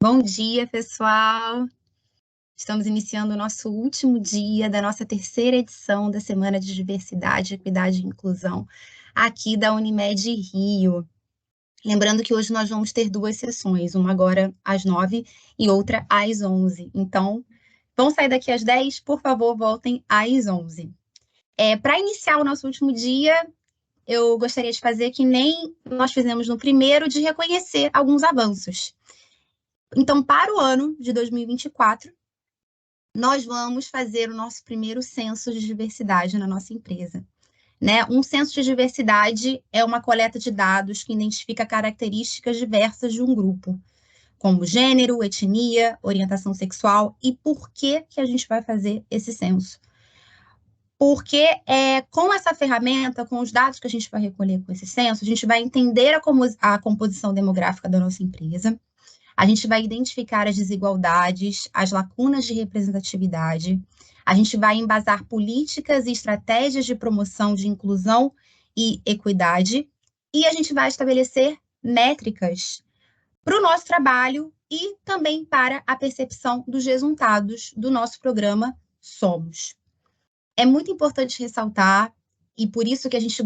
Bom dia, pessoal! Estamos iniciando o nosso último dia da nossa terceira edição da Semana de Diversidade, Equidade e Inclusão, aqui da Unimed Rio. Lembrando que hoje nós vamos ter duas sessões, uma agora às 9 e outra às 11. Então, vão sair daqui às 10, por favor, voltem às 11. Para iniciar o nosso último dia, eu gostaria de fazer que nem nós fizemos no primeiro, de reconhecer alguns avanços. Então, para o ano de 2024, nós vamos fazer o nosso primeiro censo de diversidade na nossa empresa. Né? Um censo de diversidade é uma coleta de dados que identifica características diversas de um grupo, como gênero, etnia, orientação sexual, e por que a gente vai fazer esse censo. Porque com essa ferramenta, com os dados que a gente vai recolher com esse censo, a gente vai entender a composição demográfica da nossa empresa, a gente vai identificar as desigualdades, as lacunas de representatividade, a gente vai embasar políticas e estratégias de promoção de inclusão e equidade, e a gente vai estabelecer métricas para o nosso trabalho e também para a percepção dos resultados do nosso programa Somos. É muito importante ressaltar, e por isso que a gente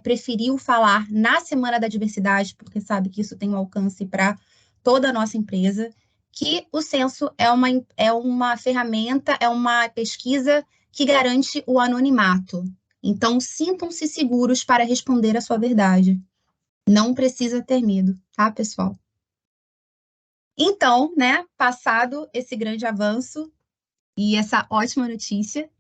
preferiu falar na Semana da Diversidade, porque sabe que isso tem um alcance para toda a nossa empresa, que o censo é uma ferramenta, é uma pesquisa que garante o anonimato. Então, sintam-se seguros para responder a sua verdade. Não precisa ter medo, tá, pessoal? Então, né, passado esse grande avanço e essa ótima notícia,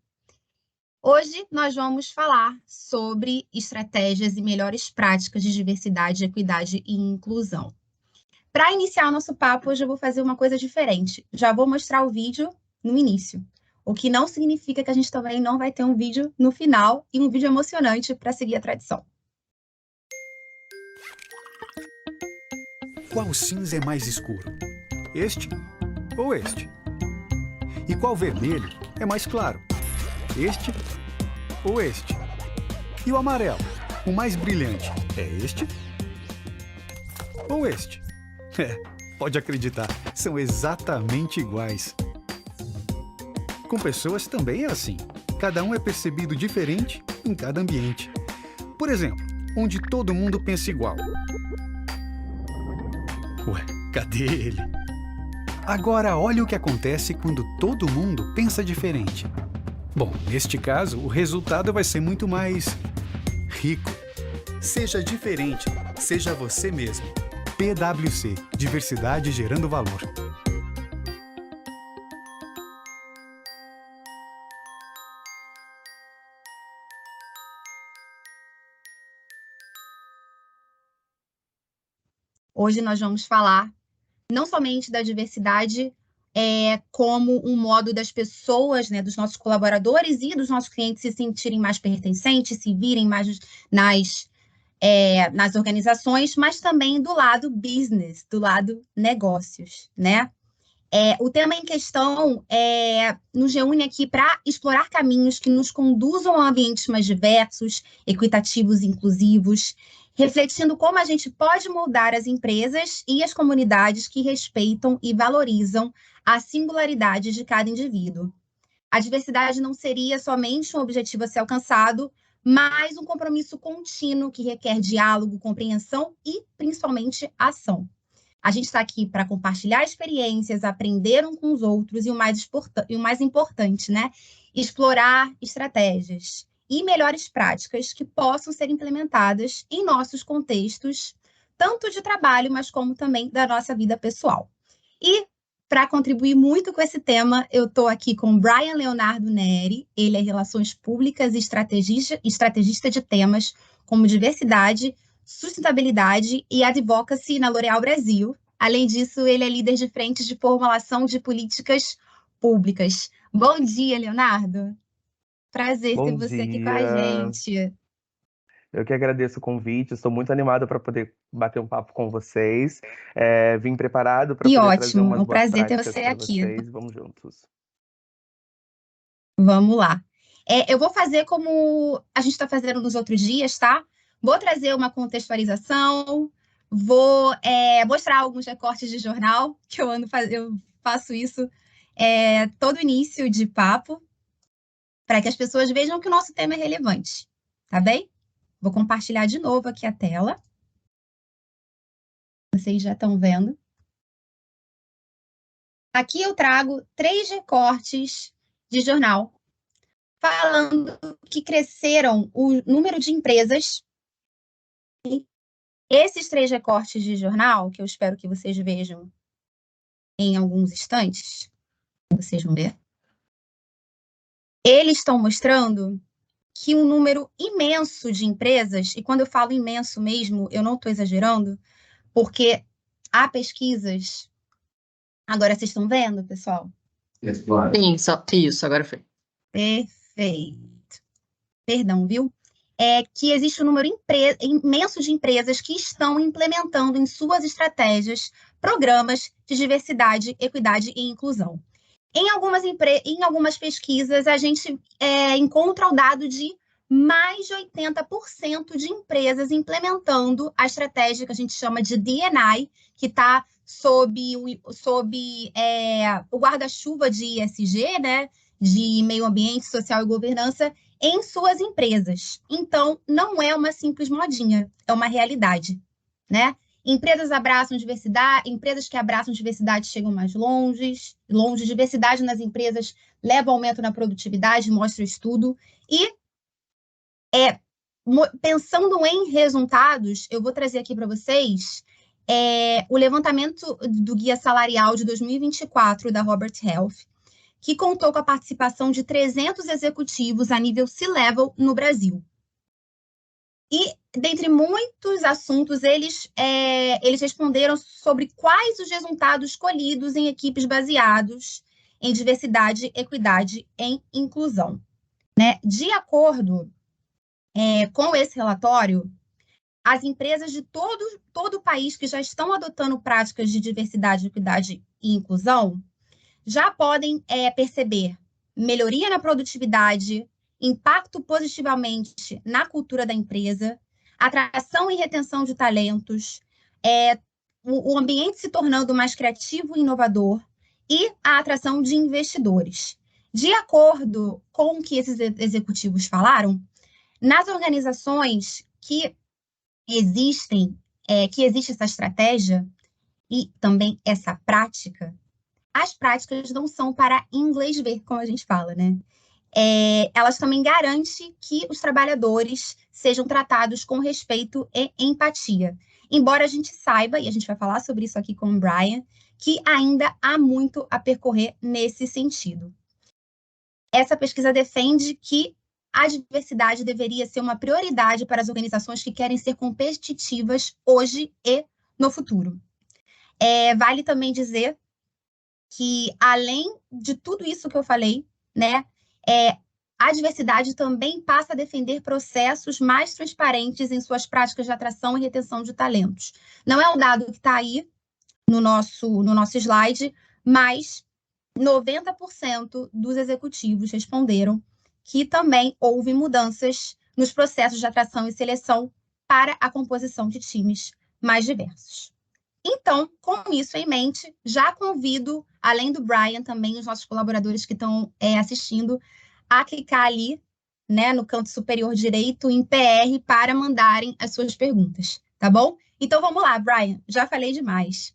hoje nós vamos falar sobre estratégias e melhores práticas de diversidade, equidade e inclusão. Para iniciar o nosso papo, hoje eu vou fazer uma coisa diferente. Já vou mostrar o vídeo no início, o que não significa que a gente também não vai ter um vídeo no final e um vídeo emocionante para seguir a tradição. Qual cinza é mais escuro? Este ou este? E qual vermelho é mais claro? Este ou este? E o amarelo, o mais brilhante, é este ou este? Pode acreditar, são exatamente iguais. Com pessoas também é assim. Cada um é percebido diferente em cada ambiente. Por exemplo, onde todo mundo pensa igual. Ué, cadê ele? Agora olha o que acontece quando todo mundo pensa diferente. Bom, neste caso, o resultado vai ser muito mais rico. Seja diferente, seja você mesmo. PwC, diversidade gerando valor. Hoje nós vamos falar não somente da diversidade como um modo das pessoas, né, dos nossos colaboradores e dos nossos clientes se sentirem mais pertencentes, se virem mais nas organizações, mas também do lado business, do lado negócios, né? O tema em questão nos reúne aqui para explorar caminhos que nos conduzam a ambientes mais diversos, equitativos e inclusivos, refletindo como a gente pode moldar as empresas e as comunidades que respeitam e valorizam a singularidade de cada indivíduo. A diversidade não seria somente um objetivo a ser alcançado, mas um compromisso contínuo que requer diálogo, compreensão e, principalmente, ação. A gente está aqui para compartilhar experiências, aprender uns com os outros e o mais importante, né? Explorar estratégias e melhores práticas que possam ser implementadas em nossos contextos, tanto de trabalho, mas como também da nossa vida pessoal. E para contribuir muito com esse tema, eu estou aqui com Brian Leonardo Neri, ele é Relações Públicas e estrategista de temas como diversidade, sustentabilidade e advocacy na L'Oréal Brasil. Além disso, ele é líder de frentes de formulação de políticas públicas. Bom dia, Leonardo. Prazer ter Bom você aqui com a dia, gente. eu que agradeço o convite, estou muito animado para poder bater um papo com vocês. Vim preparado para E poder trazer ótimo, é umas um boas prazer ter práticas você para aqui. vocês. Vamos juntos. Vamos lá. Eu vou fazer como a gente está fazendo nos outros dias, tá? Vou trazer uma contextualização, vou mostrar alguns recortes de jornal, que eu faço isso todo início de papo, para que as pessoas vejam que o nosso tema é relevante, tá bem? Vou compartilhar de novo aqui a tela. Vocês já estão vendo. Aqui eu trago 3 recortes de jornal, falando que cresceram o número de empresas. Esses 3 recortes de jornal, que eu espero que vocês vejam em alguns instantes, vocês vão ver, eles estão mostrando que um número imenso de empresas, e quando eu falo imenso mesmo, eu não estou exagerando, porque há pesquisas. Agora vocês estão vendo, pessoal? Sim, isso, agora foi. Perfeito. Perdão, viu? Que existe um número imenso de empresas que estão implementando em suas estratégias programas de diversidade, equidade e inclusão. Em algumas pesquisas, a gente encontra o dado de mais de 80% de empresas implementando a estratégia que a gente chama de D&I, que está sob o guarda-chuva de ESG, né, de meio ambiente, social e governança, em suas empresas. Então, não é uma simples modinha, é uma realidade, né? Empresas que abraçam diversidade chegam mais longe. Diversidade nas empresas leva ao aumento na produtividade, mostra o estudo. E pensando em resultados, eu vou trazer aqui para vocês o levantamento do Guia Salarial de 2024 da Robert Half, que contou com a participação de 300 executivos a nível C-Level no Brasil. E, dentre muitos assuntos, eles responderam sobre quais os resultados colhidos em equipes baseados em diversidade, equidade e inclusão. Né? De acordo com esse relatório, as empresas de todo o país que já estão adotando práticas de diversidade, equidade e inclusão já podem perceber melhoria na produtividade, impacto positivamente na cultura da empresa, atração e retenção de talentos, o ambiente se tornando mais criativo e inovador e a atração de investidores. De acordo com o que esses executivos falaram, nas organizações que existe essa estratégia e também essa prática, as práticas não são para inglês ver, como a gente fala, né? Elas também garantem que os trabalhadores sejam tratados com respeito e empatia. Embora a gente saiba, e a gente vai falar sobre isso aqui com o Brian, que ainda há muito a percorrer nesse sentido. Essa pesquisa defende que a diversidade deveria ser uma prioridade para as organizações que querem ser competitivas hoje e no futuro. Vale também dizer que, além de tudo isso que eu falei, né, a diversidade também passa a defender processos mais transparentes em suas práticas de atração e retenção de talentos. Não é um dado que está aí no nosso slide, mas 90% dos executivos responderam que também houve mudanças nos processos de atração e seleção para a composição de times mais diversos. Então, com isso em mente, já convido, além do Brian, também os nossos colaboradores que estão assistindo, a clicar ali, né, no canto superior direito, em PR, para mandarem as suas perguntas, tá bom? Então, vamos lá, Brian, já falei demais.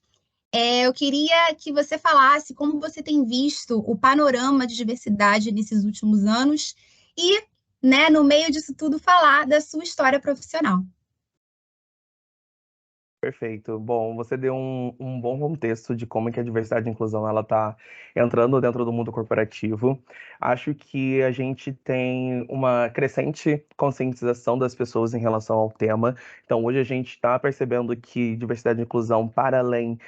Eu queria que você falasse como você tem visto o panorama de diversidade nesses últimos anos e, né, no meio disso tudo, falar da sua história profissional. Perfeito. Bom, você deu um bom contexto de como que a diversidade e inclusão ela está entrando dentro do mundo corporativo. Acho que a gente tem uma crescente conscientização das pessoas em relação ao tema. Então, hoje a gente está percebendo que diversidade e inclusão, para além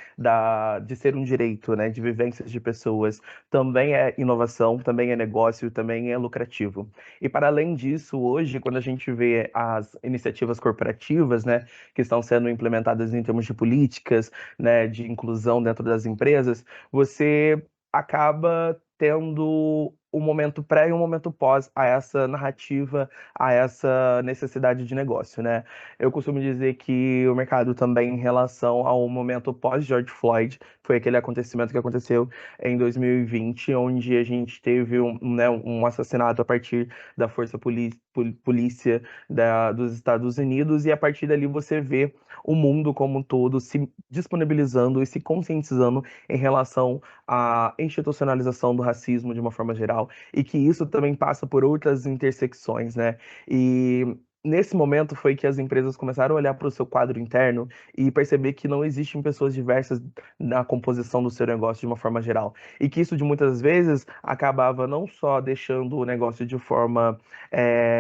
de ser um direito, né, de vivências de pessoas, também é inovação, também é negócio, também é lucrativo. E para além disso, hoje, quando a gente vê as iniciativas corporativas, né, que estão sendo implementadas em termos de políticas, né, de inclusão dentro das empresas, você acaba tendo um momento pré e um momento pós a essa narrativa, a essa necessidade de negócio, né? Eu costumo dizer que o mercado também, em relação ao momento pós George Floyd, foi aquele acontecimento que aconteceu em 2020, onde a gente teve um assassinato a partir da polícia dos Estados Unidos, e a partir dali você vê o mundo como um todo se disponibilizando e se conscientizando em relação à institucionalização do racismo de uma forma geral, e que isso também passa por outras intersecções, né? E nesse momento foi que as empresas começaram a olhar para o seu quadro interno e perceber que não existem pessoas diversas na composição do seu negócio de uma forma geral. E que isso, de muitas vezes, acabava não só deixando o negócio de forma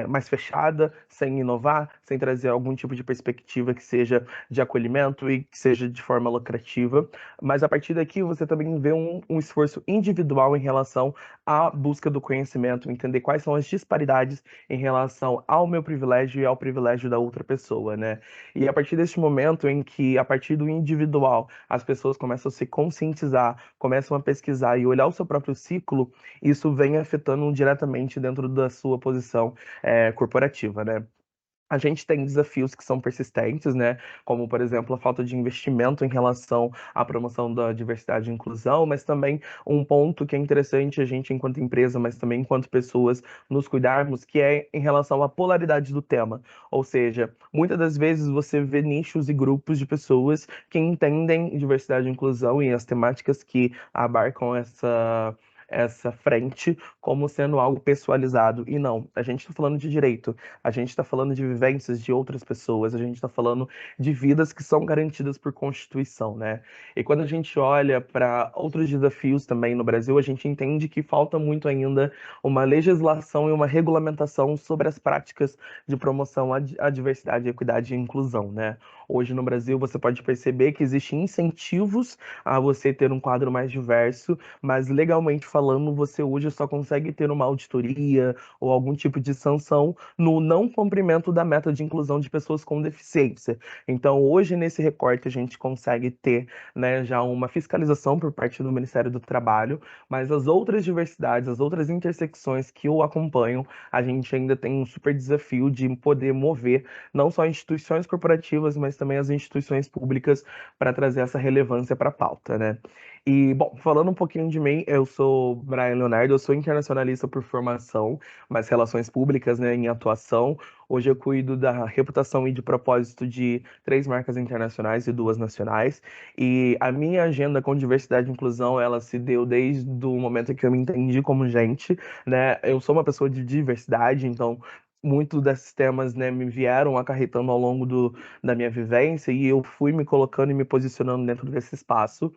mais fechada, sem inovar, sem trazer algum tipo de perspectiva que seja de acolhimento e que seja de forma lucrativa, mas a partir daqui você também vê um esforço individual em relação à busca do conhecimento, entender quais são as disparidades em relação ao meu privilégio e ao privilégio da outra pessoa, né? E a partir deste momento em que, a partir do individual, as pessoas começam a se conscientizar, começam a pesquisar e olhar o seu próprio ciclo, isso vem afetando diretamente dentro da sua posição corporativa, né? A gente tem desafios que são persistentes, né? Como, por exemplo, a falta de investimento em relação à promoção da diversidade e inclusão, mas também um ponto que é interessante a gente, enquanto empresa, mas também enquanto pessoas, nos cuidarmos, que é em relação à polaridade do tema. Ou seja, muitas das vezes você vê nichos e grupos de pessoas que entendem diversidade e inclusão e as temáticas que abarcam essa frente como sendo algo pessoalizado. E não, a gente está falando de direito, a gente está falando de vivências de outras pessoas, a gente está falando de vidas que são garantidas por Constituição, né? E quando a gente olha para outros desafios também no Brasil, a gente entende que falta muito ainda uma legislação e uma regulamentação sobre as práticas de promoção à diversidade, equidade e inclusão, né? Hoje no Brasil você pode perceber que existem incentivos a você ter um quadro mais diverso, mas legalmente falando, você hoje só consegue ter uma auditoria ou algum tipo de sanção no não cumprimento da meta de inclusão de pessoas com deficiência. Então, hoje, nesse recorte, a gente consegue ter, né, já uma fiscalização por parte do Ministério do Trabalho, mas as outras diversidades, as outras intersecções que o acompanham, a gente ainda tem um super desafio de poder mover não só instituições corporativas, mas também as instituições públicas para trazer essa relevância para a pauta, né? E, bom, falando um pouquinho de mim, eu sou Brian Leonardo, eu sou internacionalista por formação, mas relações públicas, né, em atuação. Hoje eu cuido da reputação e de propósito de 3 marcas internacionais e 2 nacionais. E a minha agenda com diversidade e inclusão, ela se deu desde o momento que eu me entendi como gente, né? Eu sou uma pessoa de diversidade, então muitos desses temas, né, me vieram acarretando ao longo da minha vivência, e eu fui me colocando e me posicionando dentro desse espaço.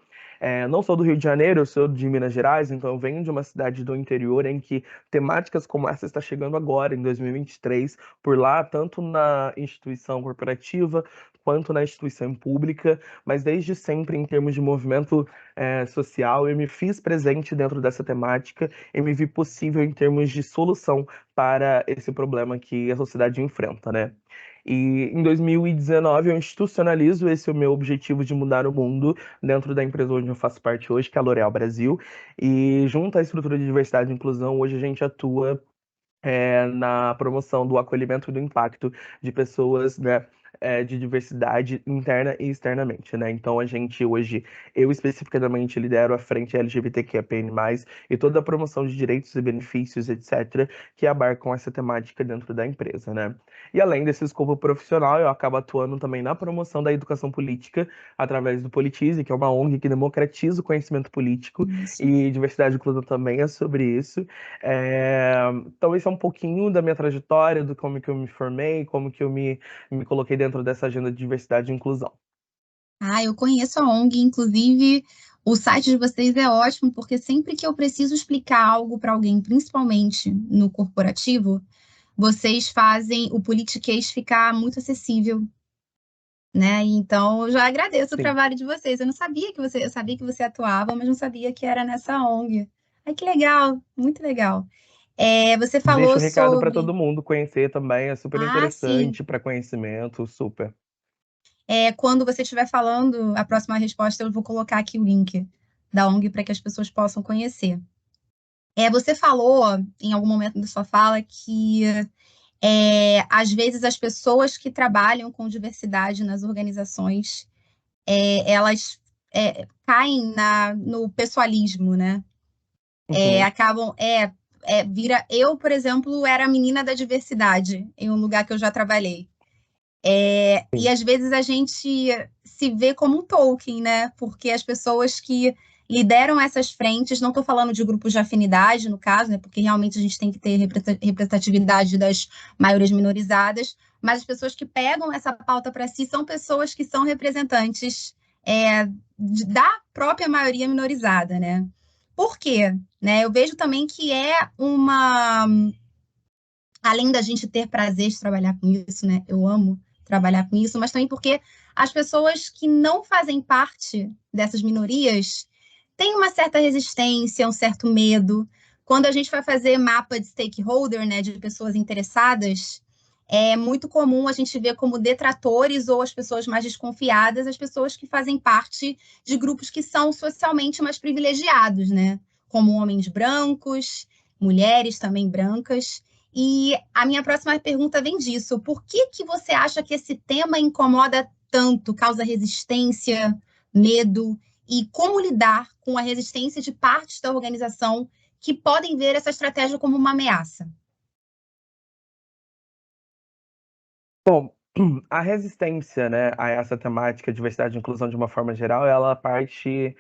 Não sou do Rio de Janeiro, eu sou de Minas Gerais, então eu venho de uma cidade do interior em que temáticas como essa está chegando agora, em 2023, por lá, tanto na instituição corporativa quanto na instituição pública, mas desde sempre, em termos de movimento social, eu me fiz presente dentro dessa temática e me vi possível em termos de solução para esse problema que a sociedade enfrenta, né? E em 2019 eu institucionalizo esse o meu objetivo de mudar o mundo dentro da empresa onde eu faço parte hoje, que é a L'Oréal Brasil. E junto à estrutura de diversidade e inclusão, hoje a gente atua na promoção do acolhimento e do impacto de pessoas, né, de diversidade interna e externamente, né? Então a gente hoje, eu especificamente lidero a frente LGBTQIAPN+, e toda a promoção de direitos e benefícios, etc., que abarcam essa temática dentro da empresa, né? E além desse escopo profissional, eu acabo atuando também na promoção da educação política através do Politize, que é uma ONG que democratiza o conhecimento político, Isso. e diversidade e inclusão também é sobre isso. Então, esse é um pouquinho da minha trajetória, do como que eu me formei, como que eu me coloquei dentro dessa agenda de diversidade e inclusão. Ah, eu conheço a ONG, inclusive o site de vocês é ótimo, porque sempre que eu preciso explicar algo para alguém, principalmente no corporativo, vocês fazem o politiquês ficar muito acessível, né? Então, eu já agradeço o Sim. trabalho de vocês. Eu não sabia que eu sabia que você atuava, mas não sabia que era nessa ONG. Ai, que legal, muito legal. Você Deixo falou o recado para sobre. todo mundo conhecer também, é super Ah, sim. interessante para conhecimento, super. Quando você estiver falando a próxima resposta, eu vou colocar aqui o link da ONG para que as pessoas possam conhecer. Você falou em algum momento da sua fala que às vezes as pessoas que trabalham com diversidade nas organizações, elas caem no pessoalismo, né? Uhum, Acabam, vira. Eu, por exemplo, era a menina da diversidade em um lugar que eu já trabalhei. E sim. às vezes a gente se vê como um Tolkien, né? Porque as pessoas que lideram essas frentes, não estou falando de grupos de afinidade, no caso, né? Porque realmente a gente tem que ter representatividade das maiorias minorizadas, mas as pessoas que pegam essa pauta para si são pessoas que são representantes da própria maioria minorizada, né? Por quê? Né? Eu vejo também que além da gente ter prazer de trabalhar com isso, né? Eu amo trabalhar com isso, mas também porque as pessoas que não fazem parte dessas minorias têm uma certa resistência, um certo medo. Quando a gente vai fazer mapa de stakeholder, né, de pessoas interessadas, é muito comum a gente ver como detratores ou as pessoas mais desconfiadas, as pessoas que fazem parte de grupos que são socialmente mais privilegiados, né? Como homens brancos, mulheres também brancas. E a minha próxima pergunta vem disso. Por que que você acha que esse tema incomoda tanto, causa resistência, medo? E como lidar com a resistência de partes da organização que podem ver essa estratégia como uma ameaça? Bom, a resistência, né, a essa temática, diversidade e inclusão de uma forma geral, ela parte,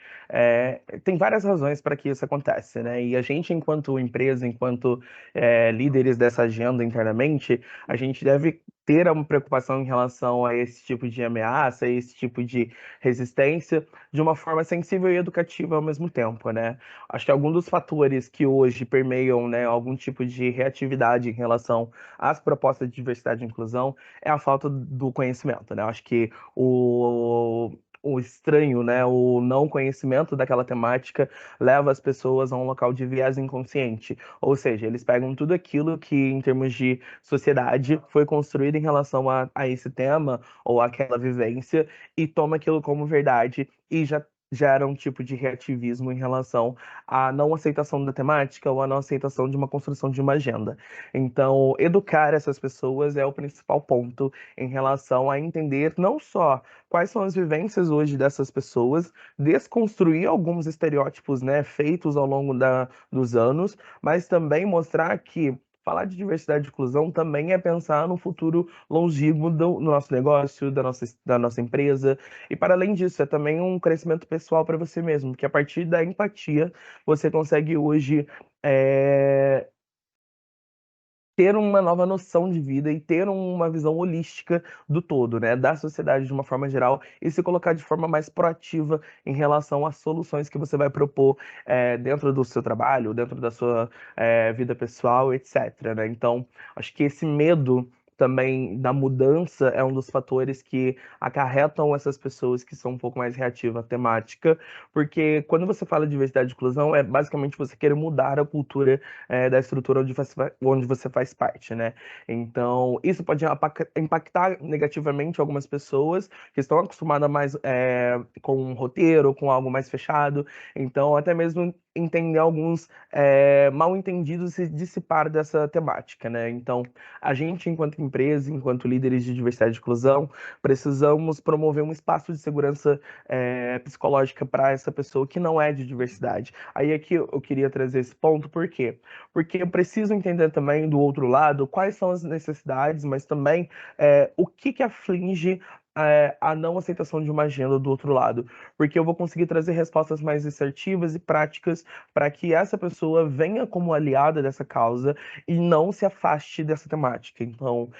tem várias razões para que isso aconteça, né? E a gente, enquanto empresa, enquanto líderes dessa agenda internamente, a gente deve ter uma preocupação em relação a esse tipo de ameaça, a esse tipo de resistência, de uma forma sensível e educativa ao mesmo tempo, né? Acho que algum dos fatores que hoje permeiam, né, algum tipo de reatividade em relação às propostas de diversidade e inclusão é a falta do conhecimento, né? Eu acho que o estranho, né, o não conhecimento daquela temática leva as pessoas a um local de viés inconsciente. Ou seja, eles pegam tudo aquilo que, em termos de sociedade, foi construído em relação a esse tema ou aquela vivência e toma aquilo como verdade e já gera um tipo de reativismo em relação à não aceitação da temática ou à não aceitação de uma construção de uma agenda. Então, educar essas pessoas é o principal ponto em relação a entender não só quais são as vivências hoje dessas pessoas, desconstruir alguns estereótipos, né, feitos ao longo dos anos, mas também mostrar que falar de diversidade e inclusão também é pensar no futuro longínquo do nosso negócio, da nossa empresa. E para além disso, é também um crescimento pessoal para você mesmo, porque a partir da empatia você consegue hoje é, ter uma nova noção de vida e ter uma visão holística do todo, né, da sociedade de uma forma geral e se colocar de forma mais proativa em relação às soluções que você vai propor dentro do seu trabalho, dentro da sua vida pessoal, etc, né? Então, acho que esse medo também da mudança é um dos fatores que acarretam essas pessoas que são um pouco mais reativas à temática, porque quando você fala de diversidade e inclusão, é basicamente você querer mudar a cultura da estrutura onde você faz parte, né? Então, isso pode impactar negativamente algumas pessoas que estão acostumadas mais com um roteiro, com algo mais fechado. Então, até mesmo entender alguns mal entendidos e se dissipar dessa temática, né? Então, a gente, enquanto empresa, enquanto líderes de diversidade e inclusão, precisamos promover um espaço de segurança psicológica para essa pessoa que não é de diversidade. Aí aqui eu queria trazer esse ponto, por quê? Porque eu preciso entender também do outro lado quais são as necessidades, mas também o que que aflige a não aceitação de uma agenda do outro lado, porque eu vou conseguir trazer respostas mais assertivas e práticas para que essa pessoa venha como aliada dessa causa e não se afaste dessa temática. Então,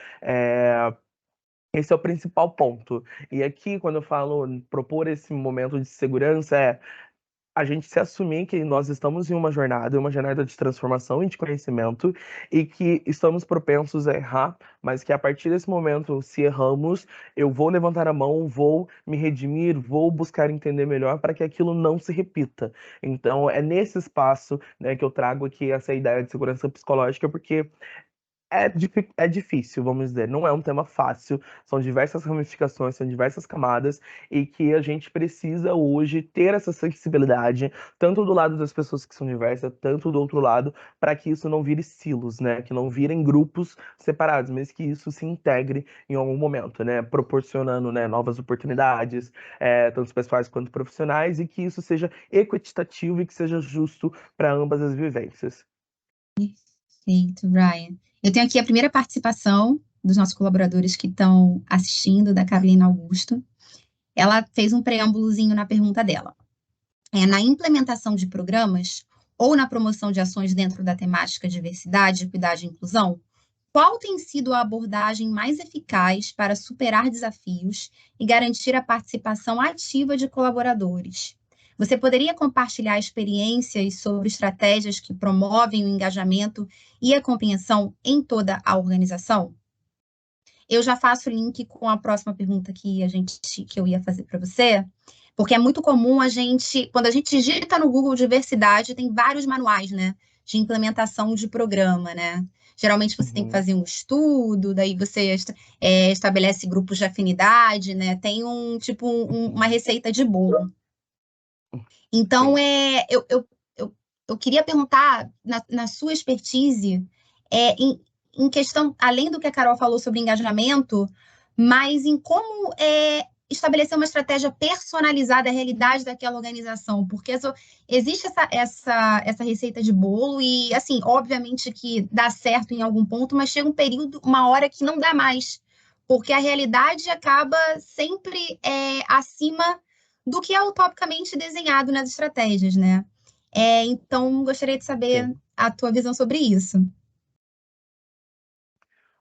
esse é o principal ponto. E aqui, quando eu falo propor esse momento de segurança, a gente se assumir que nós estamos em uma jornada de transformação e de conhecimento, e que estamos propensos a errar, mas que a partir desse momento, se erramos, eu vou levantar a mão, vou me redimir, vou buscar entender melhor para que aquilo não se repita. Então, é nesse espaço, né, que eu trago aqui essa ideia de segurança psicológica, porque é difícil, vamos dizer, não é um tema fácil, são diversas ramificações, são diversas camadas, e que a gente precisa hoje ter essa sensibilidade, tanto do lado das pessoas que são diversas, tanto do outro lado, para que isso não vire silos, né? Que não virem grupos separados, mas que isso se integre em algum momento, né? Proporcionando, né, novas oportunidades, tanto pessoais quanto profissionais, e que isso seja equitativo e que seja justo para ambas as vivências. Perfeito, Brian. Eu tenho aqui a primeira participação dos nossos colaboradores que estão assistindo, da Carolina Augusto. Ela fez um preâmbulozinho na pergunta dela. Na implementação de programas ou na promoção de ações dentro da temática diversidade, equidade e inclusão, qual tem sido a abordagem mais eficaz para superar desafios e garantir a participação ativa de colaboradores? Você poderia compartilhar experiências sobre estratégias que promovem o engajamento e a compreensão em toda a organização? Eu já faço o link com a próxima pergunta que eu ia fazer para você, porque é muito comum quando a gente digita no Google diversidade, tem vários manuais, né, de implementação de programa, né? Geralmente você tem que fazer um estudo, daí você estabelece grupos de afinidade, né? Tem uma receita de bolo. Então, eu queria perguntar, na sua expertise, em questão, além do que a Carol falou sobre engajamento, mas em como estabelecer uma estratégia personalizada à realidade daquela organização, porque existe essa receita de bolo e, assim, obviamente que dá certo em algum ponto, mas chega um período, uma hora que não dá mais, porque a realidade acaba sempre acima do que é utopicamente desenhado nas estratégias, né? Então, gostaria de saber Sim. a tua visão sobre isso.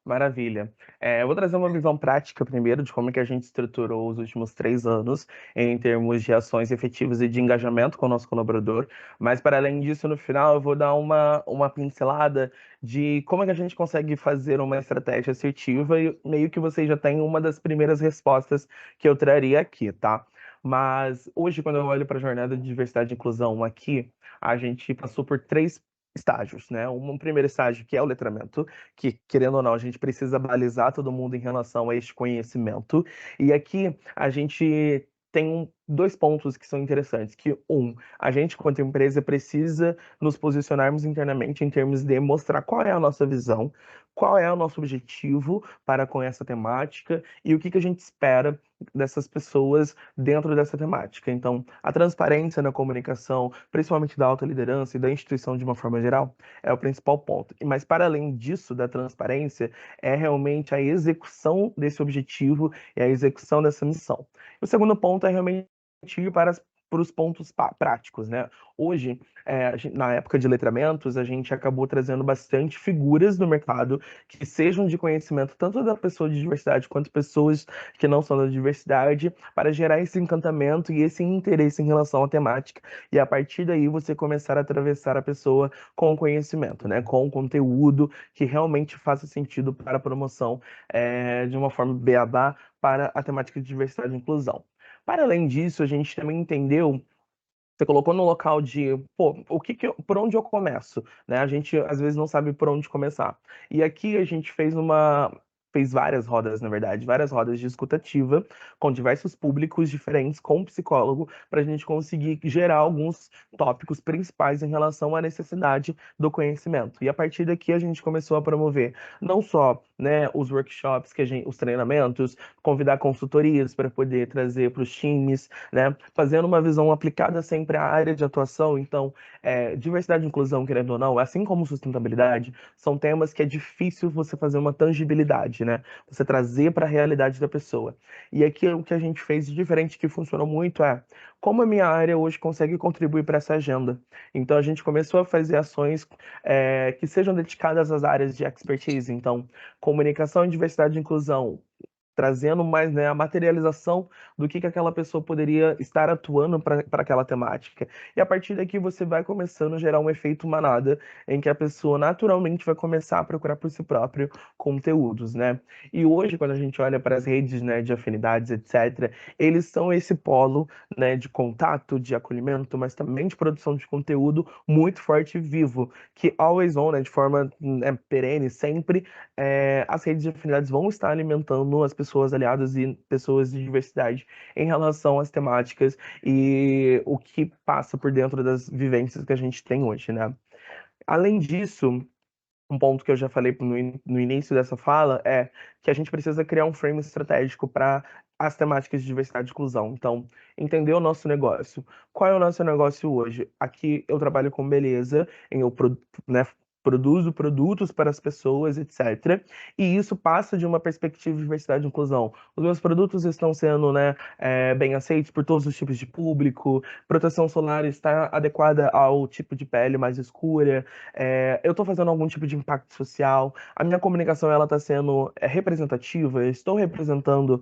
Maravilha. Eu vou trazer uma visão prática primeiro de como é que a gente estruturou os últimos 3 anos em termos de ações efetivas e de engajamento com o nosso colaborador, mas para além disso, no final, eu vou dar uma pincelada de como é que a gente consegue fazer uma estratégia assertiva e meio que vocês já têm uma das primeiras respostas que eu traria aqui, tá? Mas hoje, quando eu olho para a jornada de diversidade e inclusão aqui, a gente passou por 3 estágios, né? Um primeiro estágio que é o letramento, que, querendo ou não, a gente precisa balizar todo mundo em relação a este conhecimento. E aqui a gente tem 2 pontos que são interessantes, que a gente, quanto empresa, precisa nos posicionarmos internamente em termos de mostrar qual é a nossa visão, qual é o nosso objetivo para com essa temática e o que a gente espera dessas pessoas dentro dessa temática. Então, a transparência na comunicação, principalmente da alta liderança e da instituição de uma forma geral, é o principal ponto. Mas, para além disso, da transparência, é realmente a execução desse objetivo e a execução dessa missão. O segundo ponto é realmente ir para os pontos práticos, né? Hoje, na época de letramentos, a gente acabou trazendo bastante figuras do mercado que sejam de conhecimento tanto da pessoa de diversidade quanto pessoas que não são da diversidade, para gerar esse encantamento e esse interesse em relação à temática, e a partir daí você começar a atravessar a pessoa com conhecimento, né? Com conteúdo que realmente faça sentido para a promoção de uma forma beabá para a temática de diversidade e inclusão. Para além disso, a gente também entendeu, você colocou no local de, pô, por onde eu começo, né? A gente às vezes não sabe por onde começar. E aqui a gente fez várias rodas, na verdade, várias rodas de escutativa com diversos públicos diferentes, com um psicólogo, para a gente conseguir gerar alguns tópicos principais em relação à necessidade do conhecimento. E a partir daqui a gente começou a promover não só, né, os workshops, os treinamentos, convidar consultorias para poder trazer para os times, né, fazendo uma visão aplicada sempre à área de atuação. Então, diversidade e inclusão, querendo ou não, assim como sustentabilidade, são temas que é difícil você fazer uma tangibilidade, né? Você trazer para a realidade da pessoa. E aqui o que a gente fez de diferente, que funcionou muito, como a minha área hoje consegue contribuir para essa agenda. Então, a gente começou a fazer ações que sejam dedicadas às áreas de expertise. Então, comunicação, diversidade e inclusão, trazendo mais, né, a materialização do que aquela pessoa poderia estar atuando para aquela temática. E a partir daqui você vai começando a gerar um efeito manada, em que a pessoa naturalmente vai começar a procurar por si próprio conteúdos, né? E hoje, quando a gente olha para as redes, né, de afinidades, etc., eles são esse polo, né, de contato, de acolhimento, mas também de produção de conteúdo muito forte e vivo, que always on, né, de forma, né, perene, sempre, as redes de afinidades vão estar alimentando as pessoas aliadas e pessoas de diversidade em relação às temáticas e o que passa por dentro das vivências que a gente tem hoje, né? Além disso, um ponto que eu já falei no início dessa fala é que a gente precisa criar um frame estratégico para as temáticas de diversidade e inclusão. Então, entender o nosso negócio. Qual é o nosso negócio hoje? Aqui eu trabalho com beleza, né, produzo produtos para as pessoas, etc. E isso passa de uma perspectiva de diversidade e inclusão. Os meus produtos estão sendo, né, bem aceitos por todos os tipos de público, proteção solar está adequada ao tipo de pele mais escura, eu estou fazendo algum tipo de impacto social, a minha comunicação ela está sendo representativa, eu estou representando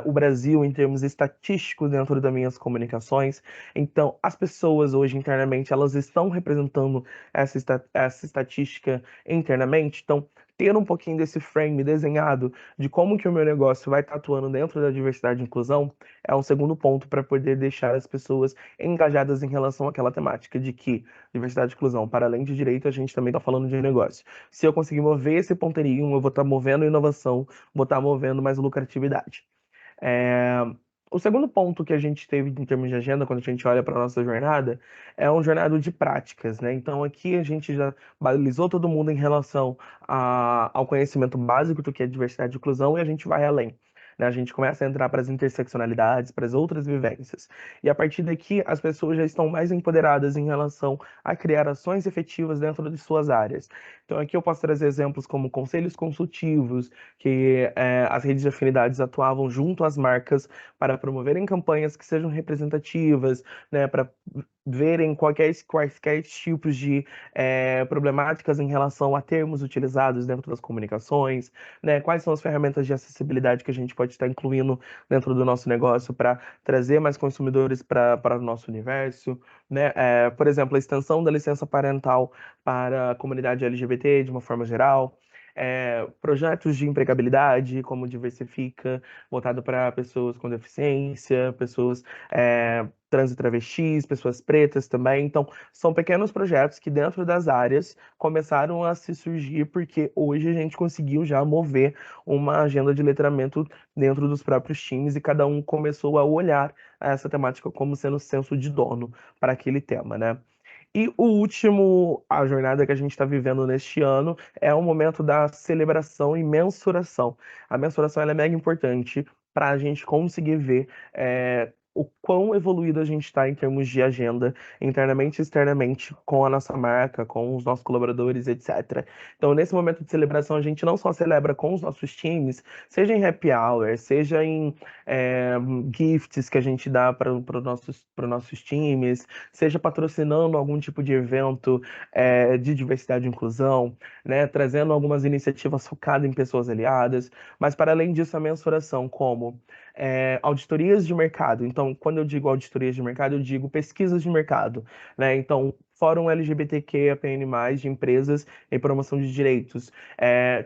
o Brasil em termos estatísticos dentro das minhas comunicações. Então, as pessoas hoje internamente elas estão representando essa estatística internamente. Então, ter um pouquinho desse frame desenhado de como que o meu negócio vai estar atuando dentro da diversidade e inclusão é um segundo ponto para poder deixar as pessoas engajadas em relação àquela temática de que diversidade e inclusão, para além de direito, a gente também está falando de negócio. Se eu conseguir mover esse ponteirinho, eu vou estar movendo inovação, vou estar movendo mais lucratividade. É, O segundo ponto que a gente teve em termos de agenda, quando a gente olha para a nossa jornada, é um jornada de práticas, né? Então aqui a gente já balizou todo mundo em relação ao conhecimento básico do que é diversidade e inclusão e a gente vai além. Né? A gente começa a entrar para as interseccionalidades, para as outras vivências. E a partir daqui, as pessoas já estão mais empoderadas em relação a criar ações efetivas dentro de suas áreas. Então aqui eu posso trazer exemplos como conselhos consultivos, que as redes de afinidades atuavam junto às marcas para promoverem campanhas que sejam representativas, né, para verem quaisquer tipos de problemáticas em relação a termos utilizados dentro das comunicações, né, quais são as ferramentas de acessibilidade que a gente pode estar incluindo dentro do nosso negócio para trazer mais consumidores para o nosso universo, né, por exemplo, a extensão da licença parental para a comunidade LGBT de uma forma geral, projetos de empregabilidade, como Diversifica, voltado para pessoas com deficiência, pessoas trans e travestis, pessoas pretas também. Então, são pequenos projetos que dentro das áreas começaram a se surgir porque hoje a gente conseguiu já mover uma agenda de letramento dentro dos próprios times e cada um começou a olhar essa temática como sendo senso de dono para aquele tema, né? E o último, a jornada que a gente está vivendo neste ano, é o momento da celebração e mensuração. A mensuração ela é mega importante para a gente conseguir ver o quão evoluído a gente está em termos de agenda, internamente e externamente, com a nossa marca, com os nossos colaboradores, etc. Então, nesse momento de celebração, a gente não só celebra com os nossos times, seja em happy hour, seja em é, gifts que a gente dá para nossos times, seja patrocinando algum tipo de evento de diversidade e inclusão, né, trazendo algumas iniciativas focadas em pessoas aliadas, mas para além disso, a mensuração como auditorias de mercado. Então, quando eu digo auditorias de mercado, eu digo pesquisas de mercado, né? Então, Fórum LGBTQIAPN+, de empresas em promoção de direitos.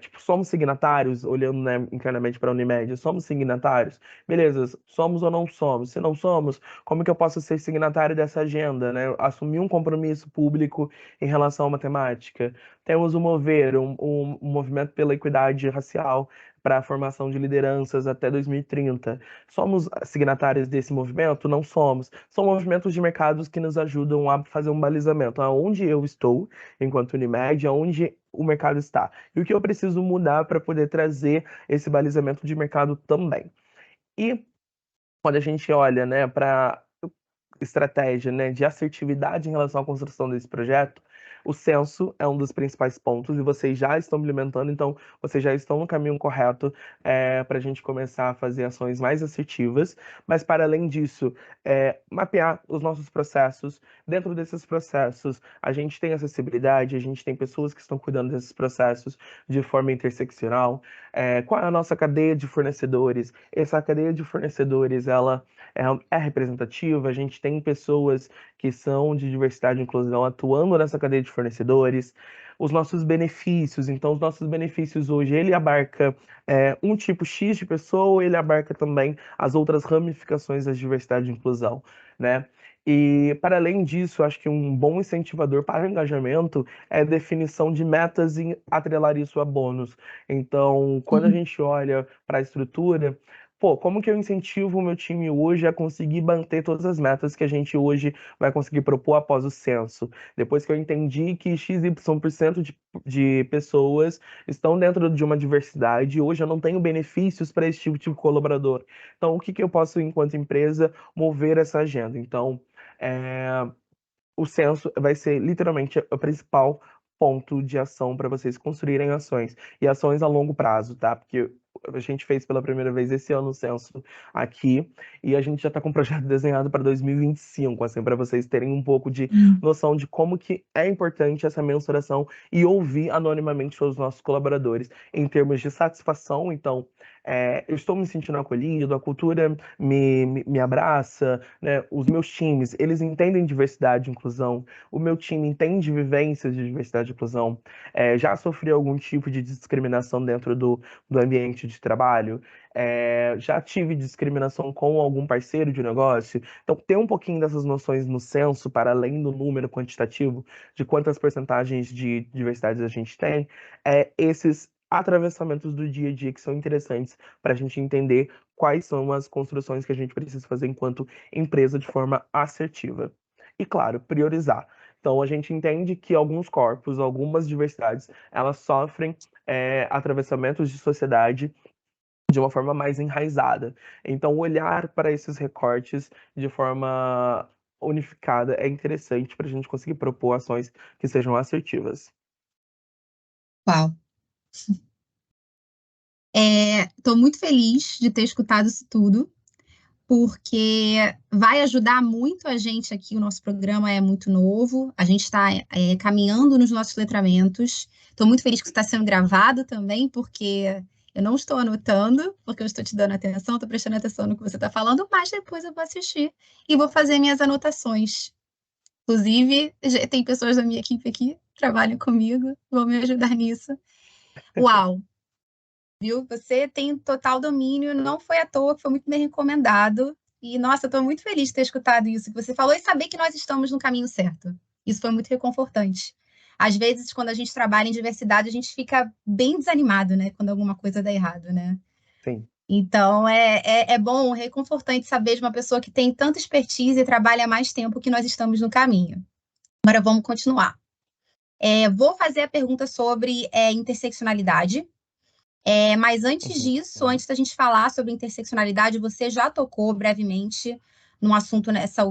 Tipo, somos signatários, olhando, né, internamente para a Unimed, somos signatários? Beleza, somos ou não somos? Se não somos, como que eu posso ser signatário dessa agenda, né? Assumir um compromisso público em relação à matemática. Temos o Mover, um movimento pela equidade racial para a formação de lideranças até 2030. Somos signatários desse movimento? Não somos. São movimentos de mercados que nos ajudam a fazer um balizamento aonde eu estou, enquanto Unimed, aonde o mercado está. E o que eu preciso mudar para poder trazer esse balizamento de mercado também. E quando a gente olha, né, para estratégia, né, de assertividade em relação à construção desse projeto, O censo é um dos principais pontos e vocês já estão implementando, então vocês já estão no caminho correto para a gente começar a fazer ações mais assertivas. Mas, para além disso, mapear os nossos processos. Dentro desses processos, a gente tem acessibilidade, a gente tem pessoas que estão cuidando desses processos de forma interseccional. Qual é a nossa cadeia de fornecedores? Essa cadeia de fornecedores, ela é representativa, a gente tem pessoas que são de diversidade e inclusão atuando nessa cadeia de fornecedores. Os nossos benefícios, então os nossos benefícios hoje, ele abarca um tipo X de pessoa, ele abarca também as outras ramificações da diversidade e inclusão, né? E, para além disso, acho que um bom incentivador para o engajamento é a definição de metas e atrelar isso a bônus. Então, quando a gente olha para a estrutura, pô, como que eu incentivo o meu time hoje a conseguir manter todas as metas que a gente hoje vai conseguir propor após o censo? Depois que eu entendi que XY% de pessoas estão dentro de uma diversidade, hoje eu não tenho benefícios para esse tipo de colaborador. Então, o que que eu posso, enquanto empresa, mover essa agenda? Então, é, o censo vai ser literalmente o principal ponto de ação para vocês construírem ações. E ações a longo prazo, tá? Porque a gente fez pela primeira vez esse ano o censo aqui e a gente já está com o projeto desenhado para 2025, assim, para vocês terem um pouco de noção de como que é importante essa mensuração e ouvir anonimamente os nossos colaboradores em termos de satisfação. Então, eu estou me sentindo acolhido, a cultura me abraça, né? Os meus times, eles entendem diversidade e inclusão, o meu time entende vivências de diversidade e inclusão, já sofri algum tipo de discriminação dentro do ambiente de trabalho, já tive discriminação com algum parceiro de negócio. Então, ter um pouquinho dessas noções no censo, para além do número quantitativo de quantas porcentagens de diversidade a gente tem, esses atravessamentos do dia a dia que são interessantes para a gente entender quais são as construções que a gente precisa fazer enquanto empresa de forma assertiva. E, claro, priorizar. Então, a gente entende que alguns corpos, algumas diversidades, elas sofrem atravessamentos de sociedade de uma forma mais enraizada. Então, olhar para esses recortes de forma unificada é interessante para a gente conseguir propor ações que sejam assertivas. Uau! Estou muito feliz de ter escutado isso tudo, porque vai ajudar muito a gente aqui. O nosso programa é muito novo, a gente está caminhando nos nossos letramentos. Estou muito feliz que isso está sendo gravado também, porque eu não estou anotando, porque eu estou te dando atenção, estou prestando atenção no que você está falando, mas depois eu vou assistir e vou fazer minhas anotações. Inclusive, tem pessoas da minha equipe aqui que trabalham comigo, vão me ajudar nisso. Uau! Viu? Você tem total domínio, não foi à toa, foi muito bem recomendado. E, nossa, eu estou muito feliz de ter escutado isso que você falou e saber que nós estamos no caminho certo. Isso foi muito reconfortante. Às vezes, quando a gente trabalha em diversidade, a gente fica bem desanimado, né? Quando alguma coisa dá errado, né? Sim. Então, é bom, reconfortante saber de uma pessoa que tem tanta expertise e trabalha há mais tempo que nós estamos no caminho. Agora, vamos continuar. Vou fazer a pergunta sobre interseccionalidade. Mas antes disso, antes da gente falar sobre interseccionalidade, você já tocou brevemente num assunto nessa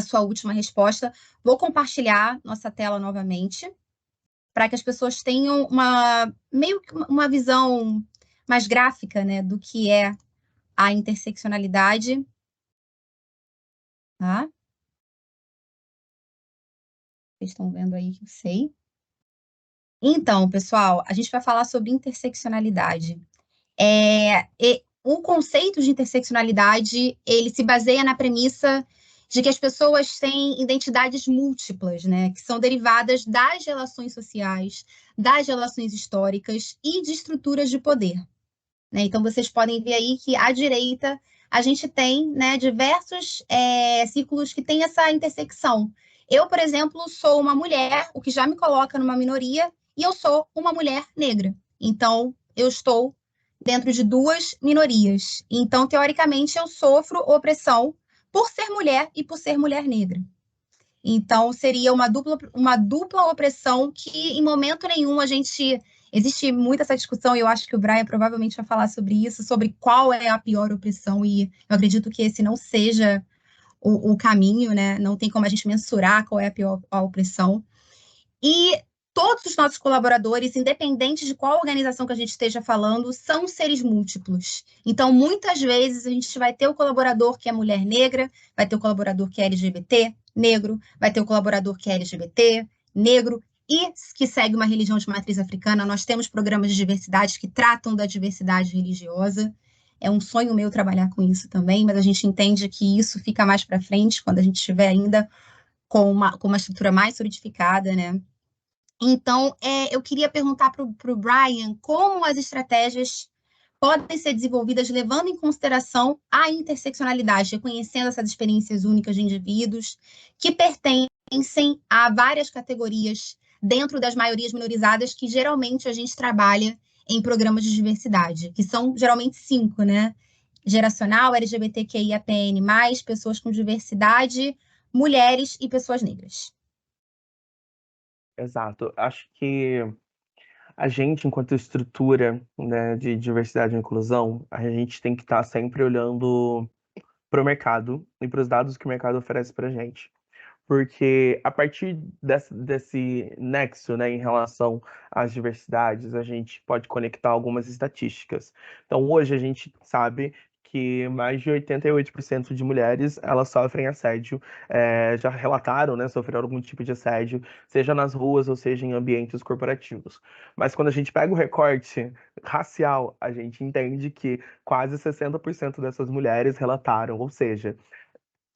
sua última resposta. Vou compartilhar nossa tela novamente, para que as pessoas tenham meio que uma visão mais gráfica, né, do que é a interseccionalidade. Tá? Vocês estão vendo aí que eu sei. Então, pessoal, a gente vai falar sobre interseccionalidade. O conceito de interseccionalidade, ele se baseia na premissa de que as pessoas têm identidades múltiplas, né, que são derivadas das relações sociais, das relações históricas e de estruturas de poder, né? Então, vocês podem ver aí que à direita a gente tem, né, diversos círculos que têm essa intersecção. Eu, por exemplo, sou uma mulher, o que já me coloca numa minoria, e eu sou uma mulher negra. Então, eu estou dentro de duas minorias. Então, teoricamente, eu sofro opressão por ser mulher e por ser mulher negra. Então, seria uma dupla opressão que, em momento nenhum, a gente... Existe muita essa discussão, e eu acho que o Brian provavelmente vai falar sobre isso, sobre qual é a pior opressão, e eu acredito que esse não seja o caminho, né? Não tem como a gente mensurar qual é a pior a opressão. E todos os nossos colaboradores, independente de qual organização que a gente esteja falando, são seres múltiplos. Então, muitas vezes, a gente vai ter o colaborador que é mulher negra, vai ter o colaborador que é LGBT, negro, vai ter o colaborador que é LGBT, negro, e que segue uma religião de matriz africana. Nós temos programas de diversidade que tratam da diversidade religiosa. É um sonho meu trabalhar com isso também, mas a gente entende que isso fica mais para frente, quando a gente estiver ainda com uma estrutura mais solidificada, né? Então, eu queria perguntar para o Brian como as estratégias podem ser desenvolvidas levando em consideração a interseccionalidade, reconhecendo essas experiências únicas de indivíduos que pertencem a várias categorias dentro das maiorias minorizadas que geralmente a gente trabalha em programas de diversidade, que são geralmente 5, né? Geracional, LGBTQIAPN+, pessoas com diversidade, mulheres e pessoas negras. Exato. Acho que a gente, enquanto estrutura, né, de diversidade e inclusão, a gente tem que estar sempre olhando para o mercado e para os dados que o mercado oferece para a gente. Porque a partir desse nexo, né, em relação às diversidades, a gente pode conectar algumas estatísticas. Então, hoje a gente sabe que mais de 88% de mulheres elas sofrem assédio, já relataram, né, sofreram algum tipo de assédio, seja nas ruas ou seja em ambientes corporativos. Mas quando a gente pega o recorte racial, a gente entende que quase 60% dessas mulheres relataram, ou seja,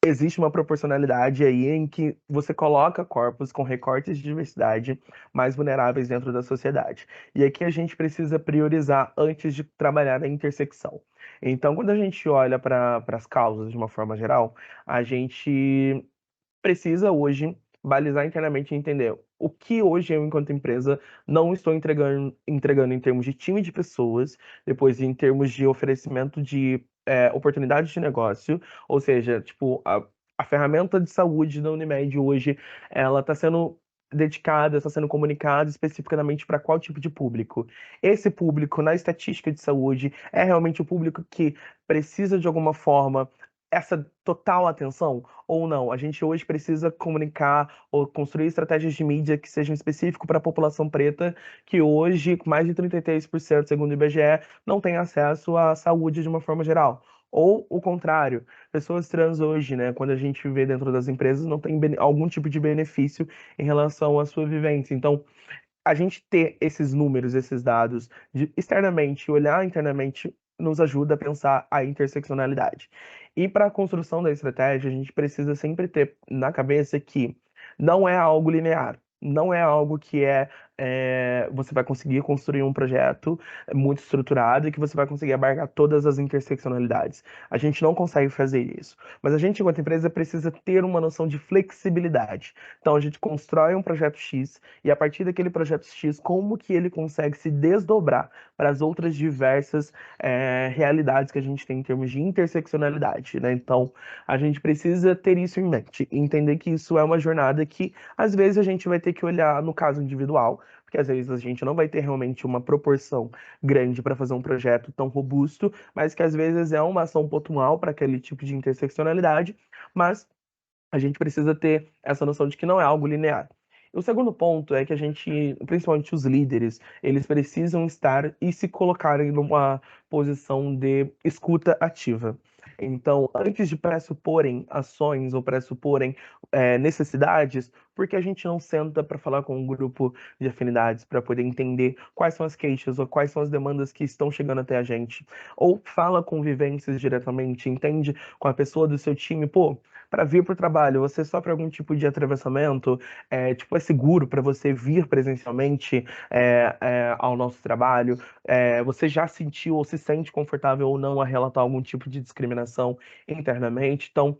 existe uma proporcionalidade aí em que você coloca corpos com recortes de diversidade mais vulneráveis dentro da sociedade. E aqui a gente precisa priorizar antes de trabalhar a intersecção. Então, quando a gente olha para as causas de uma forma geral, a gente precisa hoje balizar internamente e entender o que hoje eu, enquanto empresa, não estou entregando em termos de time de pessoas, depois em termos de oferecimento de oportunidades de negócio, ou seja, tipo, a ferramenta de saúde da Unimed hoje, ela está sendo dedicada, está sendo comunicada especificamente para qual tipo de público. Esse público, na estatística de saúde, é realmente o público que precisa, de alguma forma, essa total atenção ou não? A gente hoje precisa comunicar ou construir estratégias de mídia que sejam específicas para a população preta, que hoje, mais de 33%, segundo o IBGE, não tem acesso à saúde de uma forma geral. Ou o contrário, pessoas trans hoje, né, quando a gente vê dentro das empresas, não tem algum tipo de benefício em relação à sua vivência. Então, a gente ter esses números, esses dados externamente, olhar internamente, nos ajuda a pensar a interseccionalidade. E para a construção da estratégia, a gente precisa sempre ter na cabeça que não é algo linear, não é algo que você vai conseguir construir um projeto muito estruturado e que você vai conseguir abarcar todas as interseccionalidades. A gente não consegue fazer isso. Mas a gente, enquanto empresa, precisa ter uma noção de flexibilidade. Então, a gente constrói um projeto X e, a partir daquele projeto X, como que ele consegue se desdobrar para as outras diversas realidades que a gente tem em termos de interseccionalidade, né? Então, a gente precisa ter isso em mente, entender que isso é uma jornada que, às vezes, a gente vai ter que olhar no caso individual, porque às vezes a gente não vai ter realmente uma proporção grande para fazer um projeto tão robusto, mas que às vezes é uma ação pontual para aquele tipo de interseccionalidade, mas a gente precisa ter essa noção de que não é algo linear. O segundo ponto é que a gente, principalmente os líderes, eles precisam estar e se colocarem numa posição de escuta ativa. Então, antes de pressuporem ações ou pressuporem necessidades, por que a gente não senta para falar com um grupo de afinidades para poder entender quais são as queixas ou quais são as demandas que estão chegando até a gente? Ou fala com vivências diretamente, entende com a pessoa do seu time, pô, para vir para o trabalho, você sofre algum tipo de atravessamento? Tipo, é seguro para você vir presencialmente ao nosso trabalho? Você já sentiu ou se sente confortável ou não a relatar algum tipo de discriminação internamente? Então,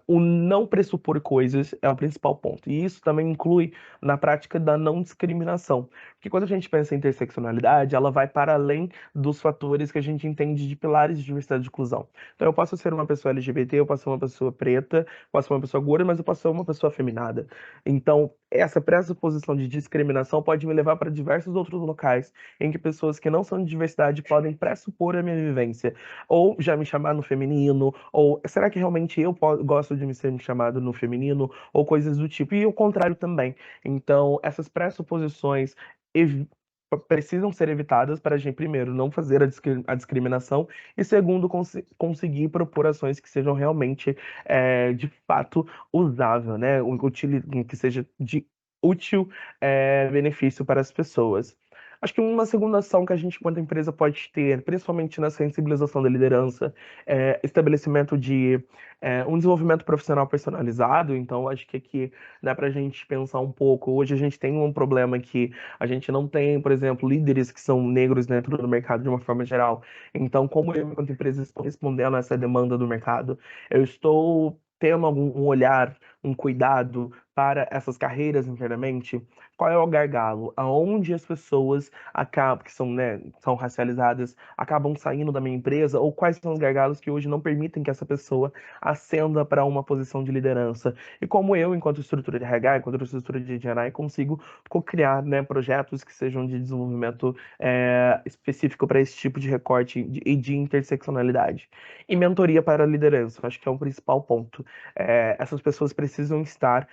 o não pressupor coisas é o principal ponto. E isso também inclui na prática da não discriminação. Porque quando a gente pensa em interseccionalidade, ela vai para além dos fatores que a gente entende de pilares de diversidade e inclusão. Então, eu posso ser uma pessoa LGBT, eu posso ser uma pessoa pessoa preta, posso ser uma pessoa gorda, mas eu posso ser uma pessoa afeminada. Então, essa pressuposição de discriminação pode me levar para diversos outros locais em que pessoas que não são de diversidade podem pressupor a minha vivência, ou já me chamar no feminino, ou será que realmente eu gosto de me ser chamado no feminino, ou coisas do tipo, e o contrário também. Então, essas pressuposições precisam ser evitadas para a gente, primeiro, não fazer a discriminação e, segundo, conseguir propor ações que sejam realmente, de fato, usável, né? Que seja de útil, benefício para as pessoas. Acho que uma segunda ação que a gente, enquanto empresa, pode ter, principalmente na sensibilização da liderança, é estabelecimento de um desenvolvimento profissional personalizado. Então, acho que aqui dá para a gente pensar um pouco. Hoje a gente tem um problema que a gente não tem, por exemplo, líderes que são negros dentro do mercado de uma forma geral. Então, como eu, enquanto empresa, estou respondendo a essa demanda do mercado, eu estou tendo um olhar, um cuidado para essas carreiras internamente. Qual é o gargalo? Aonde as pessoas acabam, que são, né, são racializadas, acabam saindo da minha empresa, ou quais são os gargalos que hoje não permitem que essa pessoa ascenda para uma posição de liderança? E como eu, enquanto estrutura de RH, enquanto estrutura de GNI, consigo co-criar, né, projetos que sejam de desenvolvimento específico para esse tipo de recorte e de interseccionalidade. E mentoria para a liderança, acho que é o principal ponto. Essas pessoas precisam estar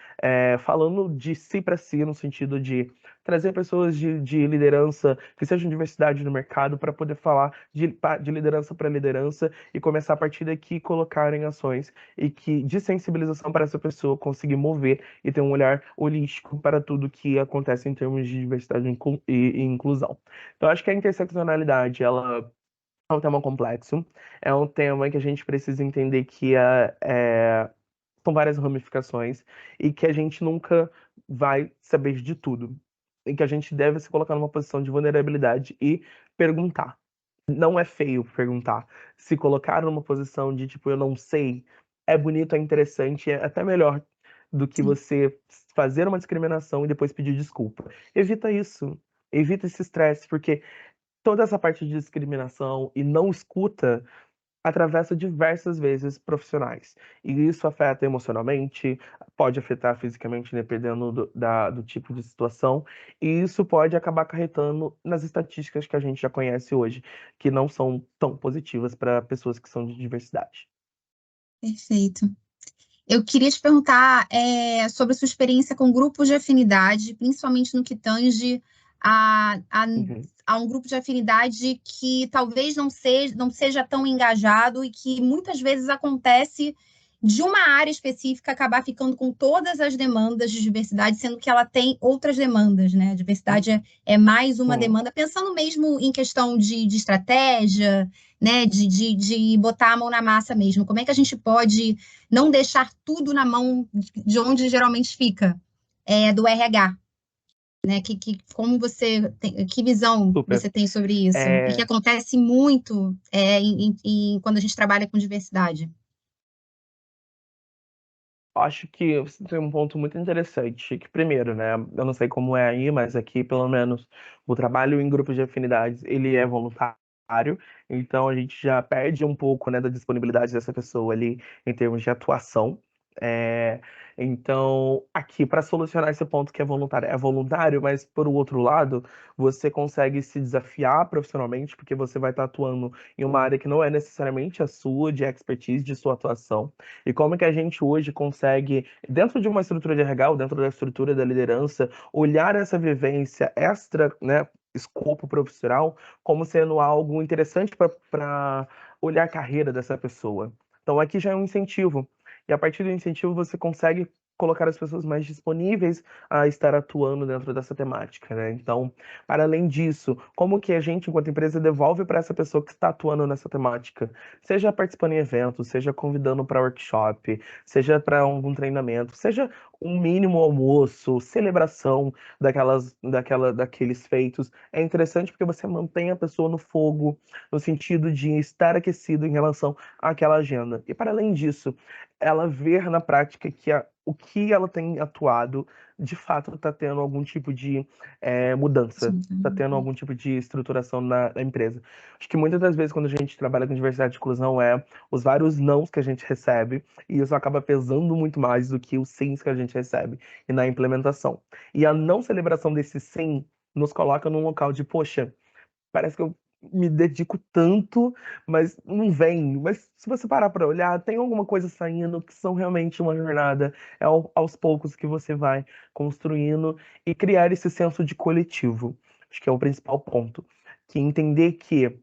falando de si para si, no sentido de trazer pessoas de liderança que sejam diversidade no mercado para poder falar de liderança para liderança e começar a partir daqui colocar em ações e que de sensibilização para essa pessoa conseguir mover e ter um olhar holístico para tudo que acontece em termos de diversidade e inclusão. Então, acho que a interseccionalidade, ela é um tema complexo, é um tema que a gente precisa entender que são várias ramificações e que a gente nunca vai saber de tudo. E que a gente deve se colocar numa posição de vulnerabilidade e perguntar. Não é feio perguntar. Se colocar numa posição de tipo, eu não sei, é bonito, é interessante, é até melhor do que Sim, você fazer uma discriminação e depois pedir desculpa. Evita isso. Evita esse estresse, porque toda essa parte de discriminação e não escuta atravessa diversas vezes profissionais. E isso afeta emocionalmente, pode afetar fisicamente, dependendo do tipo de situação, e isso pode acabar acarretando nas estatísticas que a gente já conhece hoje, que não são tão positivas para pessoas que são de diversidade. perfeito. Eu queria te perguntar sobre a sua experiência com grupos de afinidade, principalmente no que tange a, a, Uhum. a um grupo de afinidade que talvez não seja tão engajado e que muitas vezes acontece de uma área específica acabar ficando com todas as demandas de diversidade, sendo que ela tem outras demandas, né? A diversidade é mais uma Uhum. demanda, pensando mesmo em questão de estratégia, né? De botar a mão na massa mesmo. Como é que a gente pode não deixar tudo na mão de onde geralmente fica, do RH, né? Como que visão Super. você tem sobre isso? E que É, acontece muito quando a gente trabalha com diversidade. Acho que você tem um ponto muito interessante, que primeiro, né, eu não sei como é aí, mas aqui, pelo menos, o trabalho em grupos de afinidades, ele é voluntário, então a gente já perde um pouco, né, da disponibilidade dessa pessoa ali em termos de atuação. É, então, aqui, para solucionar esse ponto que é voluntário, mas por outro lado, você consegue se desafiar profissionalmente, porque você vai estar atuando em uma área que não é necessariamente a sua, de expertise, de sua atuação. E como é que a gente hoje consegue, dentro de uma estrutura de RH, ou dentro da estrutura da liderança, olhar essa vivência extra, né, escopo profissional, como sendo algo interessante para olhar a carreira dessa pessoa. Então, aqui já é um incentivo. E a partir do incentivo, você consegue colocar as pessoas mais disponíveis a estar atuando dentro dessa temática, né? Então, para além disso, como que a gente, enquanto empresa, devolve para essa pessoa que está atuando nessa temática? Seja participando em eventos, seja convidando para workshop, seja para algum treinamento, seja um mínimo almoço, celebração daqueles feitos. É interessante porque você mantém a pessoa no fogo, no sentido de estar aquecido em relação àquela agenda. E para além disso, ela ver na prática que o que ela tem atuado, de fato, está tendo algum tipo de mudança, está tendo algum tipo de estruturação na empresa. Acho que muitas das vezes, quando a gente trabalha com diversidade e inclusão, os vários nãos que a gente recebe, e isso acaba pesando muito mais do que os sims que a gente recebe e na implementação. E a não celebração desse sim nos coloca num local de, poxa, parece que eu me dedico tanto, mas não vem. Mas se você parar para olhar, tem alguma coisa saindo que são realmente uma jornada. É aos poucos que você vai construindo e criar esse senso de coletivo. Acho que é o principal ponto. Que entender que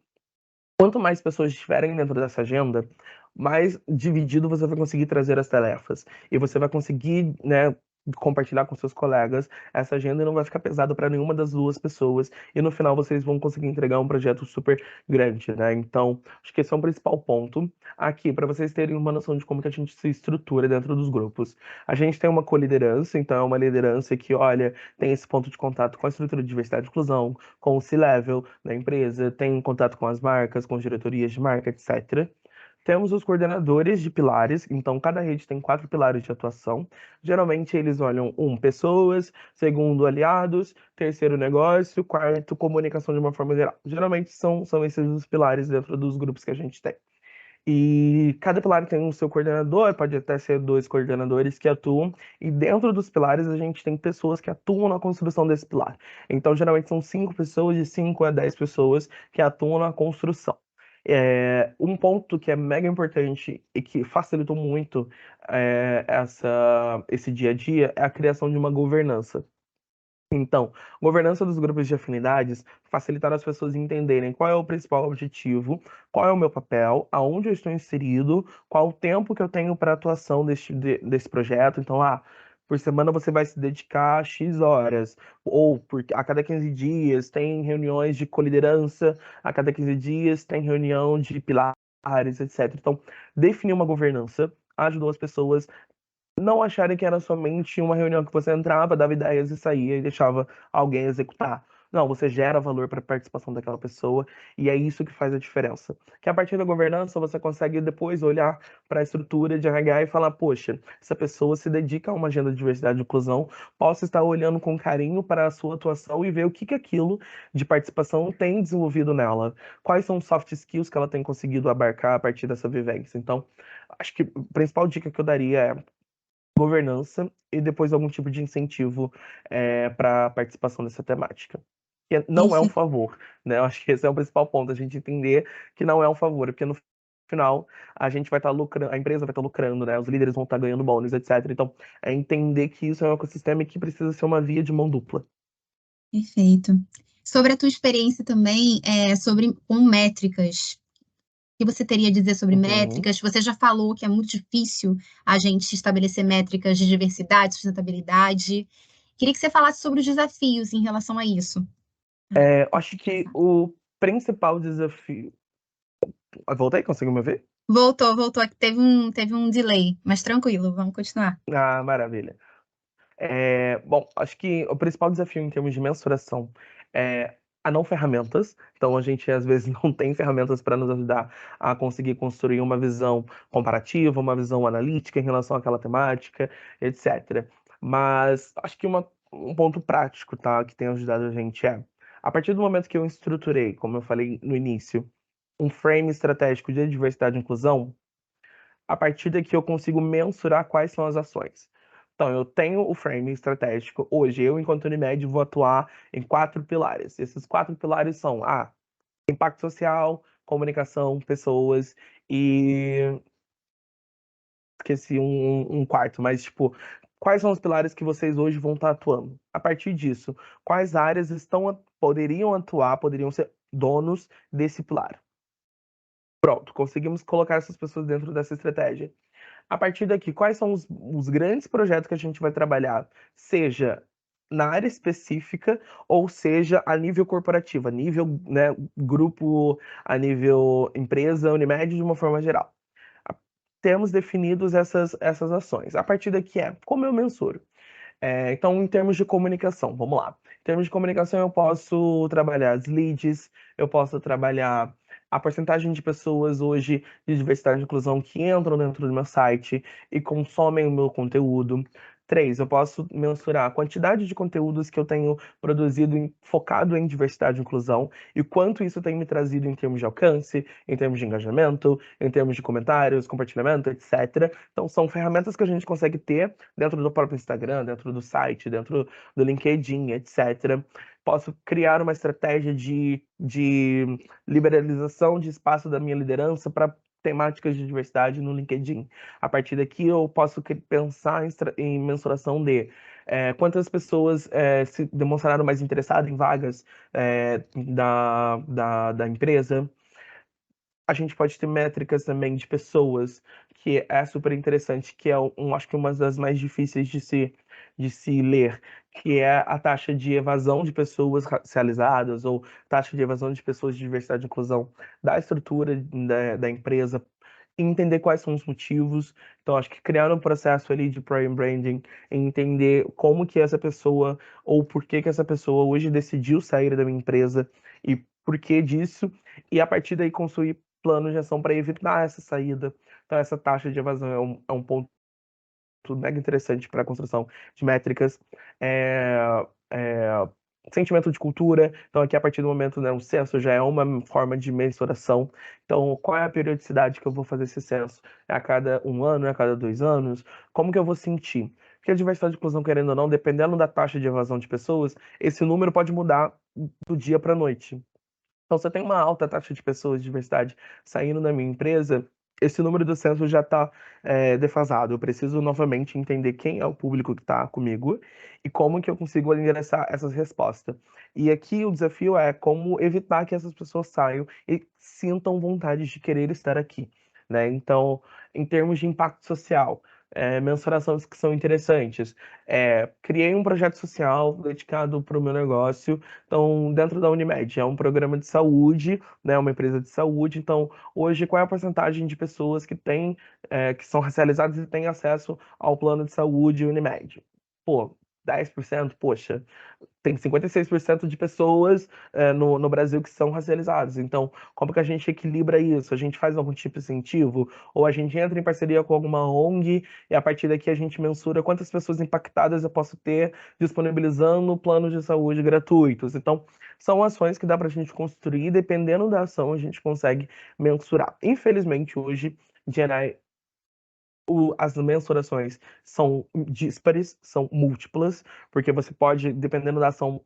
quanto mais pessoas estiverem dentro dessa agenda, mais dividido você vai conseguir trazer as tarefas. E você vai conseguir, né, compartilhar com seus colegas essa agenda e não vai ficar pesado para nenhuma das duas pessoas. E no final vocês vão conseguir entregar um projeto super grande, né? Então, acho que esse é o principal ponto aqui, para vocês terem uma noção de como que a gente se estrutura dentro dos grupos. A gente tem uma coliderança, então é uma liderança que, olha, tem esse ponto de contato com a estrutura de diversidade e inclusão, com o C-Level da empresa, tem contato com as marcas, com as diretorias de marca, etc. Temos os coordenadores de pilares, então cada rede tem 4 pilares de atuação. Geralmente eles olham pessoas, segundo, aliados, terceiro, negócio, quarto, comunicação de uma forma geral. Geralmente são esses os pilares dentro dos grupos que a gente tem. E cada pilar tem o seu coordenador, pode até ser 2 coordenadores que atuam, e dentro dos pilares a gente tem pessoas que atuam na construção desse pilar. Então, geralmente são 5 pessoas, de 5 a 10 pessoas que atuam na construção. Um ponto que é mega importante e que facilitou muito esse dia a dia é a criação de uma governança. Então, governança dos grupos de afinidades, facilitar as pessoas entenderem qual é o principal objetivo, qual é o meu papel, aonde eu estou inserido, qual o tempo que eu tenho para atuação desse projeto. Então, por semana você vai se dedicar a X horas, ou a cada 15 dias tem reuniões de coliderança, a cada 15 dias tem reunião de pilares, etc. Então, definir uma governança ajudou as pessoas não acharem que era somente uma reunião que você entrava, dava ideias e saía e deixava alguém executar. Não, você gera valor para a participação daquela pessoa e é isso que faz a diferença. Que a partir da governança você consegue depois olhar para a estrutura de RH e falar, poxa, essa pessoa se dedica a uma agenda de diversidade e inclusão, posso estar olhando com carinho para a sua atuação e ver o que que aquilo de participação tem desenvolvido nela. Quais são os soft skills que ela tem conseguido abarcar a partir dessa vivência. Então, acho que a principal dica que eu daria é governança e depois algum tipo de incentivo para a participação dessa temática. Que não é um Perfeito. favor, né? Eu acho que esse é o principal ponto, a gente entender que não é um favor, porque no final a gente vai estar lucrando, a empresa vai estar lucrando, né? Os líderes vão estar ganhando bônus, etc. Então, é entender que isso é um ecossistema e que precisa ser uma via de mão dupla. Perfeito. Sobre a tua experiência também, sobre com métricas. O que você teria a dizer sobre Uhum. métricas? Você já falou que é muito difícil a gente estabelecer métricas de diversidade, sustentabilidade. Queria que você falasse sobre os desafios em relação a isso. Acho que o principal desafio. Voltei? Conseguiu me ver? Voltou, aqui teve um delay, mas tranquilo, vamos continuar. Ah, maravilha. Bom, acho que o principal desafio em termos de mensuração é a não ferramentas. Então, a gente às vezes não tem ferramentas para nos ajudar a conseguir construir uma visão comparativa, uma visão analítica em relação àquela temática, etc. Mas acho que um ponto prático, tá, que tem ajudado a gente a partir do momento que eu estruturei, como eu falei no início, um frame estratégico de diversidade e inclusão, a partir daqui eu consigo mensurar quais são as ações. Então, eu tenho o frame estratégico. Hoje, eu, enquanto Unimed, vou atuar em 4 pilares. Esses 4 pilares são impacto social, comunicação, pessoas e esqueci um quarto, mas tipo, quais são os pilares que vocês hoje vão estar atuando? A partir disso, quais áreas poderiam atuar, poderiam ser donos desse pilar? Pronto, conseguimos colocar essas pessoas dentro dessa estratégia. A partir daqui, quais são os grandes projetos que a gente vai trabalhar, seja na área específica ou seja a nível corporativo, a nível, né, grupo, a nível empresa, Unimed de uma forma geral. A- Temos definidos essas ações. A partir daqui como eu mensuro? Então, em termos de comunicação, vamos lá. Em termos de comunicação, eu posso trabalhar as leads, eu posso trabalhar a porcentagem de pessoas hoje de diversidade e inclusão que entram dentro do meu site e consomem o meu conteúdo. 3, eu posso mensurar a quantidade de conteúdos que eu tenho produzido focado em diversidade e inclusão e quanto isso tem me trazido em termos de alcance, em termos de engajamento, em termos de comentários, compartilhamento, etc. Então, são ferramentas que a gente consegue ter dentro do próprio Instagram, dentro do site, dentro do LinkedIn, etc. Posso criar uma estratégia de liberalização de espaço da minha liderança para temáticas de diversidade no LinkedIn. A partir daqui, eu posso pensar em mensuração de quantas pessoas se demonstraram mais interessadas em vagas da empresa. A gente pode ter métricas também de pessoas, que é super interessante, que é acho que uma das mais difíceis de se ler, que é a taxa de evasão de pessoas racializadas ou taxa de evasão de pessoas de diversidade e inclusão da estrutura da empresa, e entender quais são os motivos. Então, acho que criar um processo ali de Employer Branding, entender como que essa pessoa, ou por que que essa pessoa hoje decidiu sair da minha empresa, e por que disso, e a partir daí construir planos de ação para evitar essa saída. Então, essa taxa de evasão é um ponto mega interessante para a construção de métricas. Sentimento de cultura. Então, aqui, a partir do momento, né, o censo já é uma forma de mensuração. Então, qual é a periodicidade que eu vou fazer esse censo? É a cada 1 ano? É a cada 2 anos? Como que eu vou sentir? Porque a diversidade e inclusão, querendo ou não, dependendo da taxa de evasão de pessoas, esse número pode mudar do dia para a noite. Então, se eu tenho uma alta taxa de pessoas de diversidade saindo da minha empresa, esse número do censo já está defasado. Eu preciso novamente entender quem é o público que está comigo e como que eu consigo endereçar essas respostas. E aqui o desafio é como evitar que essas pessoas saiam e sintam vontade de querer estar aqui, né? Então, em termos de impacto social, mensurações que são interessantes. Criei um projeto social dedicado para o meu negócio. Então, dentro da Unimed, é um programa de saúde, né, uma empresa de saúde. Então, hoje, qual é a porcentagem de pessoas que são racializadas e têm acesso ao plano de saúde Unimed? Pô, 10%, poxa, tem 56% de pessoas no Brasil que são racializadas. Então, como que a gente equilibra isso? A gente faz algum tipo de incentivo? Ou a gente entra em parceria com alguma ONG e a partir daqui a gente mensura quantas pessoas impactadas eu posso ter disponibilizando planos de saúde gratuitos? Então, são ações que dá para a gente construir, dependendo da ação, a gente consegue mensurar. Infelizmente, hoje, GenAI, as mensurações são díspares, são múltiplas, porque você pode, dependendo da ação,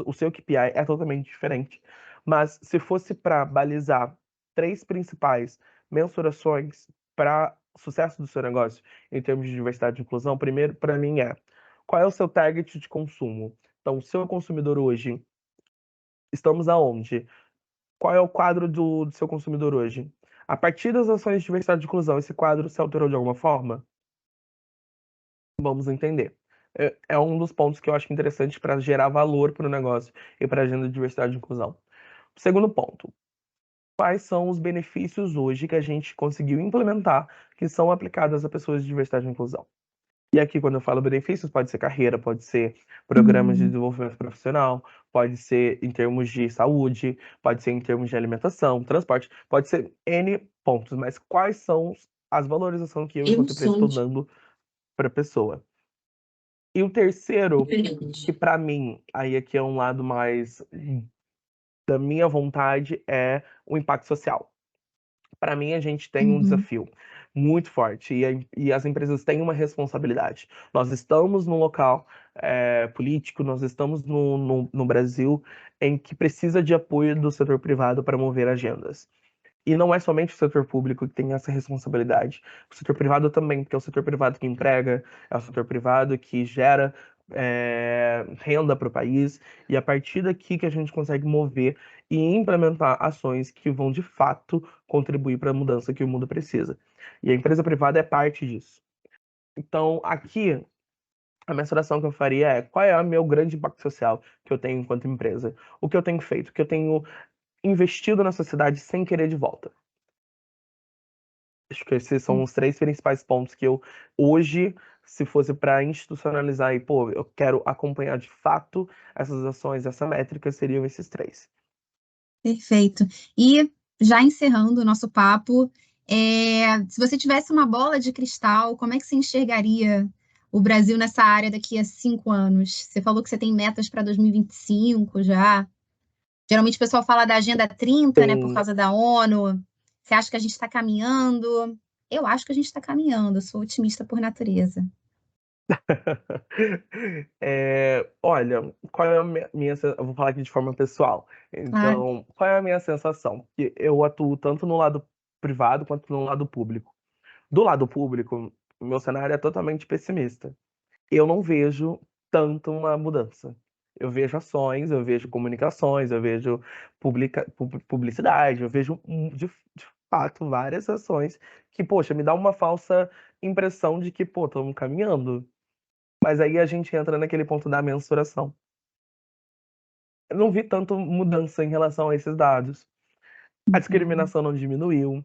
o seu KPI é totalmente diferente. Mas se fosse para balizar 3 principais mensurações para sucesso do seu negócio em termos de diversidade e inclusão, primeiro, para mim, qual é o seu target de consumo? Então, o seu consumidor hoje, estamos aonde? Qual é o quadro do seu consumidor hoje? A partir das ações de diversidade e inclusão, esse quadro se alterou de alguma forma? Vamos entender. É um dos pontos que eu acho interessante para gerar valor para o negócio e para a agenda de diversidade e inclusão. Segundo ponto, quais são os benefícios hoje que a gente conseguiu implementar que são aplicados a pessoas de diversidade e inclusão? E aqui, quando eu falo benefícios, pode ser carreira, pode ser programas de desenvolvimento profissional, pode ser em termos de saúde, pode ser em termos de alimentação, transporte, pode ser N pontos, mas quais são as valorizações que eu, enquanto empresa, estou dando para a pessoa? E o terceiro, que para mim, aí aqui é um lado mais da minha vontade, é o impacto social. Para mim, a gente tem um desafio muito forte e as empresas têm uma responsabilidade. Nós estamos num local político, nós estamos no Brasil em que precisa de apoio do setor privado para mover agendas. E não é somente o setor público que tem essa responsabilidade. O setor privado também, porque é o setor privado que emprega, é o setor privado que gera renda para o país. E a partir daqui que a gente consegue mover e implementar ações que vão, de fato, contribuir para a mudança que o mundo precisa. E a empresa privada é parte disso. Então, aqui, a mensuração que eu faria qual é o meu grande impacto social que eu tenho enquanto empresa? O que eu tenho feito? O que eu tenho investido na sociedade sem querer de volta. Acho que esses são os 3 principais pontos que eu, hoje, se fosse para institucionalizar e, pô, eu quero acompanhar de fato essas ações, essa métrica, seriam esses 3. Perfeito. E já encerrando o nosso papo, se você tivesse uma bola de cristal, como é que você enxergaria o Brasil nessa área daqui a 5 anos? Você falou que você tem metas para 2025 já. Geralmente o pessoal fala da Agenda 30, né, por Tem, causa da ONU. Você acha que a gente está caminhando? Eu acho que a gente está caminhando, eu sou otimista por natureza. olha, qual é a eu vou falar aqui de forma pessoal. Claro. Então, qual é a minha sensação? Que eu atuo tanto no lado privado quanto no lado público. Do lado público, o meu cenário é totalmente pessimista. Eu não vejo tanto uma mudança. Eu vejo ações, eu vejo comunicações, eu vejo publicidade, eu vejo de fato várias ações que, poxa, me dá uma falsa impressão de que, pô, estamos caminhando. Mas aí a gente entra naquele ponto da mensuração. Eu não vi tanto mudança em relação a esses dados. A Entendo. discriminação não diminuiu,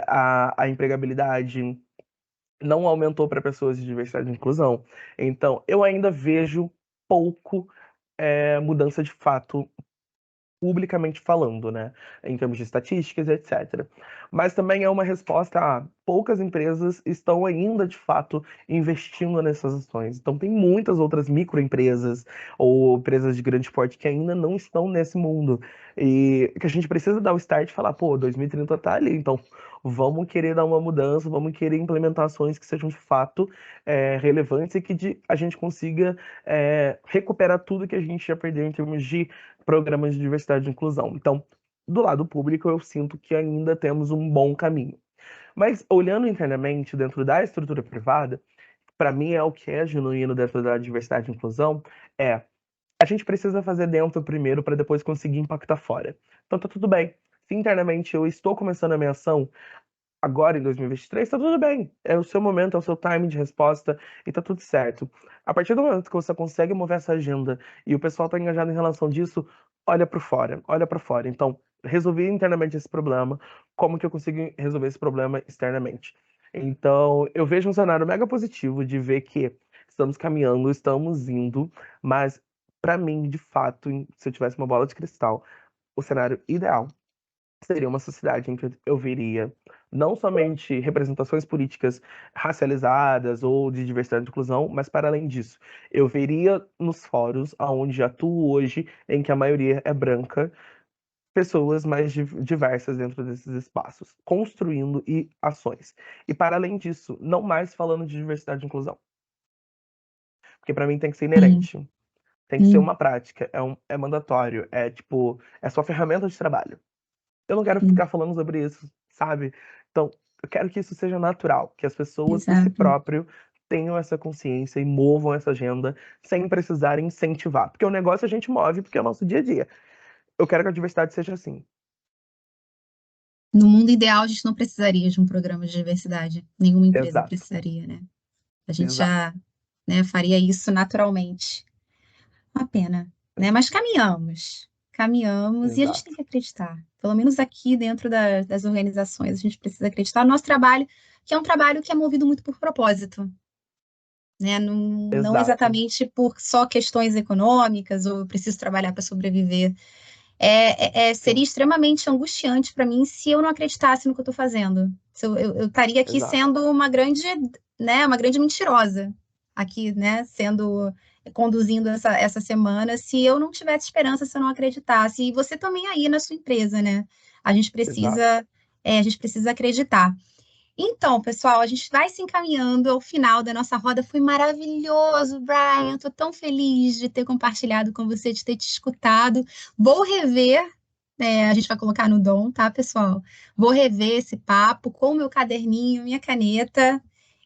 a empregabilidade não aumentou para pessoas de diversidade e inclusão. Então, eu ainda vejo pouco mudança de fato publicamente falando, né, em termos de estatísticas, etc. Mas também é uma resposta a poucas empresas estão ainda, de fato, investindo nessas ações. Então, tem muitas outras microempresas ou empresas de grande porte que ainda não estão nesse mundo. E que a gente precisa dar o start e falar, pô, 2030 tá ali, então vamos querer dar uma mudança, vamos querer implementações que sejam de fato relevantes e que a gente consiga recuperar tudo que a gente já perdeu em termos de programas de diversidade e inclusão. Então, do lado público, eu sinto que ainda temos um bom caminho. Mas, olhando internamente, dentro da estrutura privada, para mim é o que é genuíno dentro da diversidade e inclusão, é a gente precisa fazer dentro primeiro para depois conseguir impactar fora. Então, tá tudo bem. Se internamente eu estou começando a minha ação agora em 2023, tá tudo bem. É o seu momento, é o seu time de resposta e tá tudo certo. A partir do momento que você consegue mover essa agenda e o pessoal tá engajado em relação disso, olha para fora, olha para fora. Então, resolvi internamente esse problema, como que eu consigo resolver esse problema externamente? Então, eu vejo um cenário mega positivo de ver que estamos caminhando, estamos indo, mas para mim, de fato, se eu tivesse uma bola de cristal, o cenário ideal seria uma sociedade em que eu veria não somente representações políticas racializadas ou de diversidade e inclusão, mas para além disso, eu veria nos fóruns aonde atuo hoje, em que a maioria é branca, pessoas mais diversas dentro desses espaços, construindo e ações. E para além disso, não mais falando de diversidade e inclusão, porque para mim tem que ser Sim, inerente, tem que ser sim, uma prática, é mandatório, é tipo, é sua ferramenta de trabalho. Eu não quero sim. ficar falando sobre isso, sabe? Então, eu quero que isso seja natural, que as pessoas por si Exato. próprio tenham essa consciência e movam essa agenda sem precisar incentivar. Porque o negócio a gente move porque é o nosso dia a dia. Eu quero que a diversidade seja assim. No mundo ideal, a gente não precisaria de um programa de diversidade. Nenhuma empresa Exato, precisaria, né? A gente exato, já, né, faria isso naturalmente. Uma pena, né? Mas caminhamos, caminhamos e a gente tem exato, que acreditar. Pelo menos aqui dentro das organizações, a gente precisa acreditar no nosso trabalho, que é um trabalho que é movido muito por propósito, né? Não, não exato, exatamente por só questões econômicas ou eu preciso trabalhar para sobreviver. Seria sim, extremamente angustiante para mim se eu não acreditasse no que eu estou fazendo. Se eu estaria aqui exato, sendo uma grande mentirosa, aqui, né, conduzindo essa semana, se eu não tivesse esperança, se eu não acreditasse. E você também aí na sua empresa, né? A gente exato. precisa, a gente precisa acreditar. Então, pessoal, a gente vai se encaminhando ao final da nossa roda. Foi maravilhoso, Brian. Estou tão feliz de ter compartilhado com você, de ter te escutado. Vou rever, a gente vai colocar no Dom, tá, pessoal? Vou rever esse papo com o meu caderninho, minha caneta.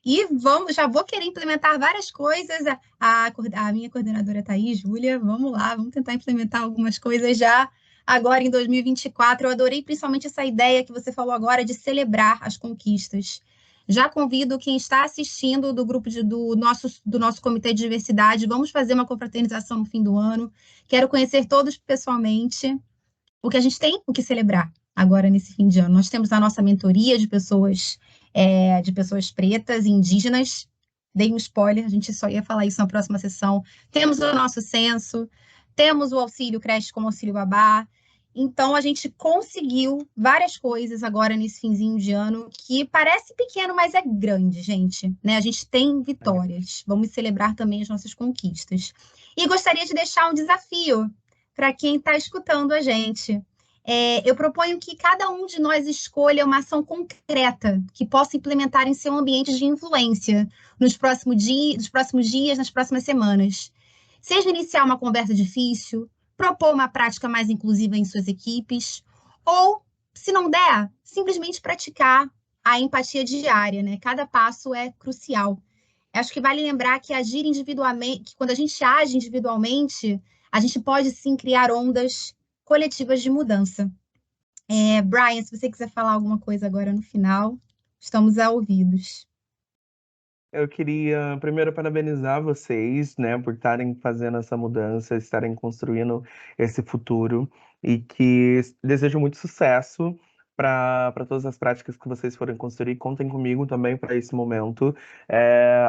E já vou querer implementar várias coisas. A minha coordenadora tá aí, Júlia. Vamos lá, vamos tentar implementar algumas coisas já agora em 2024. Eu adorei principalmente essa ideia que você falou agora de celebrar as conquistas. Já convido quem está assistindo do grupo do nosso comitê de diversidade. Vamos fazer uma confraternização no fim do ano. Quero conhecer todos pessoalmente, porque a gente tem o que celebrar agora nesse fim de ano. Nós temos a nossa mentoria de pessoas pretas e indígenas. Dei um spoiler, a gente só ia falar isso na próxima sessão. Temos o nosso censo, temos o auxílio creche como auxílio babá, Então, a gente conseguiu várias coisas agora nesse finzinho de ano que parece pequeno, mas é grande, gente, né? A gente tem vitórias. Vamos celebrar também as nossas conquistas. E gostaria de deixar um desafio para quem está escutando a gente. Eu proponho que cada um de nós escolha uma ação concreta que possa implementar em seu ambiente de influência nos próximos dias, nas próximas semanas. Seja iniciar uma conversa difícil, propor uma prática mais inclusiva em suas equipes, ou, se não der, simplesmente praticar a empatia diária, né? Cada passo é crucial. Acho que vale lembrar que agir individualmente, que quando a gente age individualmente, a gente pode sim criar ondas coletivas de mudança. Brian, se você quiser falar alguma coisa agora no final, estamos a ouvidos. Eu queria primeiro parabenizar vocês, né, por estarem fazendo essa mudança, estarem construindo esse futuro e que desejo muito sucesso para todas as práticas que vocês forem construir. Contem comigo também para esse momento.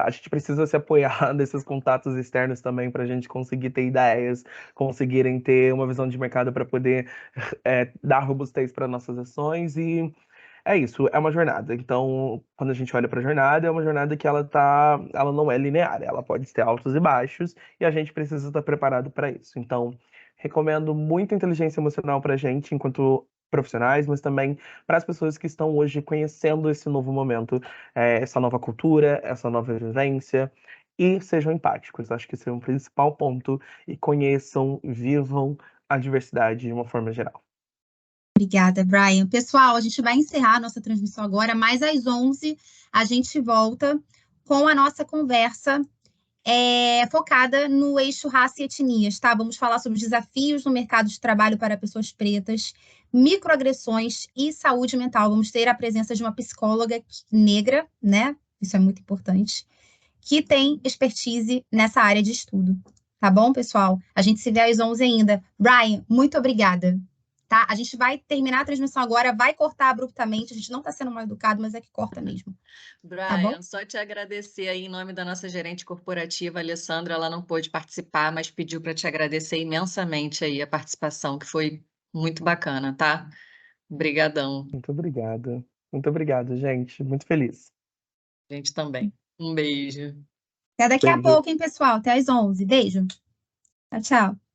A gente precisa se apoiar desses contatos externos também para a gente conseguir ter ideias, conseguirem ter uma visão de mercado para poder dar robustez para nossas ações e é isso, é uma jornada. Então, quando a gente olha para a jornada, é uma jornada que ela não é linear, ela pode ter altos e baixos, e a gente precisa estar preparado para isso. Então, recomendo muita inteligência emocional para a gente, enquanto profissionais, mas também para as pessoas que estão hoje conhecendo esse novo momento, essa nova cultura, essa nova vivência, e sejam empáticos. Acho que esse é o principal ponto, e conheçam, vivam a diversidade de uma forma geral. Obrigada, Brian. Pessoal, a gente vai encerrar a nossa transmissão agora, mas às 11 a gente volta com a nossa conversa focada no eixo raça e etnias, tá? Vamos falar sobre os desafios no mercado de trabalho para pessoas pretas, microagressões e saúde mental. Vamos ter a presença de uma psicóloga negra, né? Isso é muito importante, que tem expertise nessa área de estudo. Tá bom, pessoal? A gente se vê às 11 ainda. Brian, muito obrigada. Tá? A gente vai terminar a transmissão agora, vai cortar abruptamente, a gente não está sendo mal educado, mas é que corta mesmo. Tá bom? Brian, só te agradecer aí em nome da nossa gerente corporativa, Alessandra, ela não pôde participar, mas pediu para te agradecer imensamente aí a participação, que foi muito bacana, tá? Obrigadão. Muito obrigado. Muito obrigado, gente. Muito feliz. A gente também. Um beijo. Até daqui a Beijo. pouco, hein, pessoal? Até às 11. Beijo. Tchau, tchau.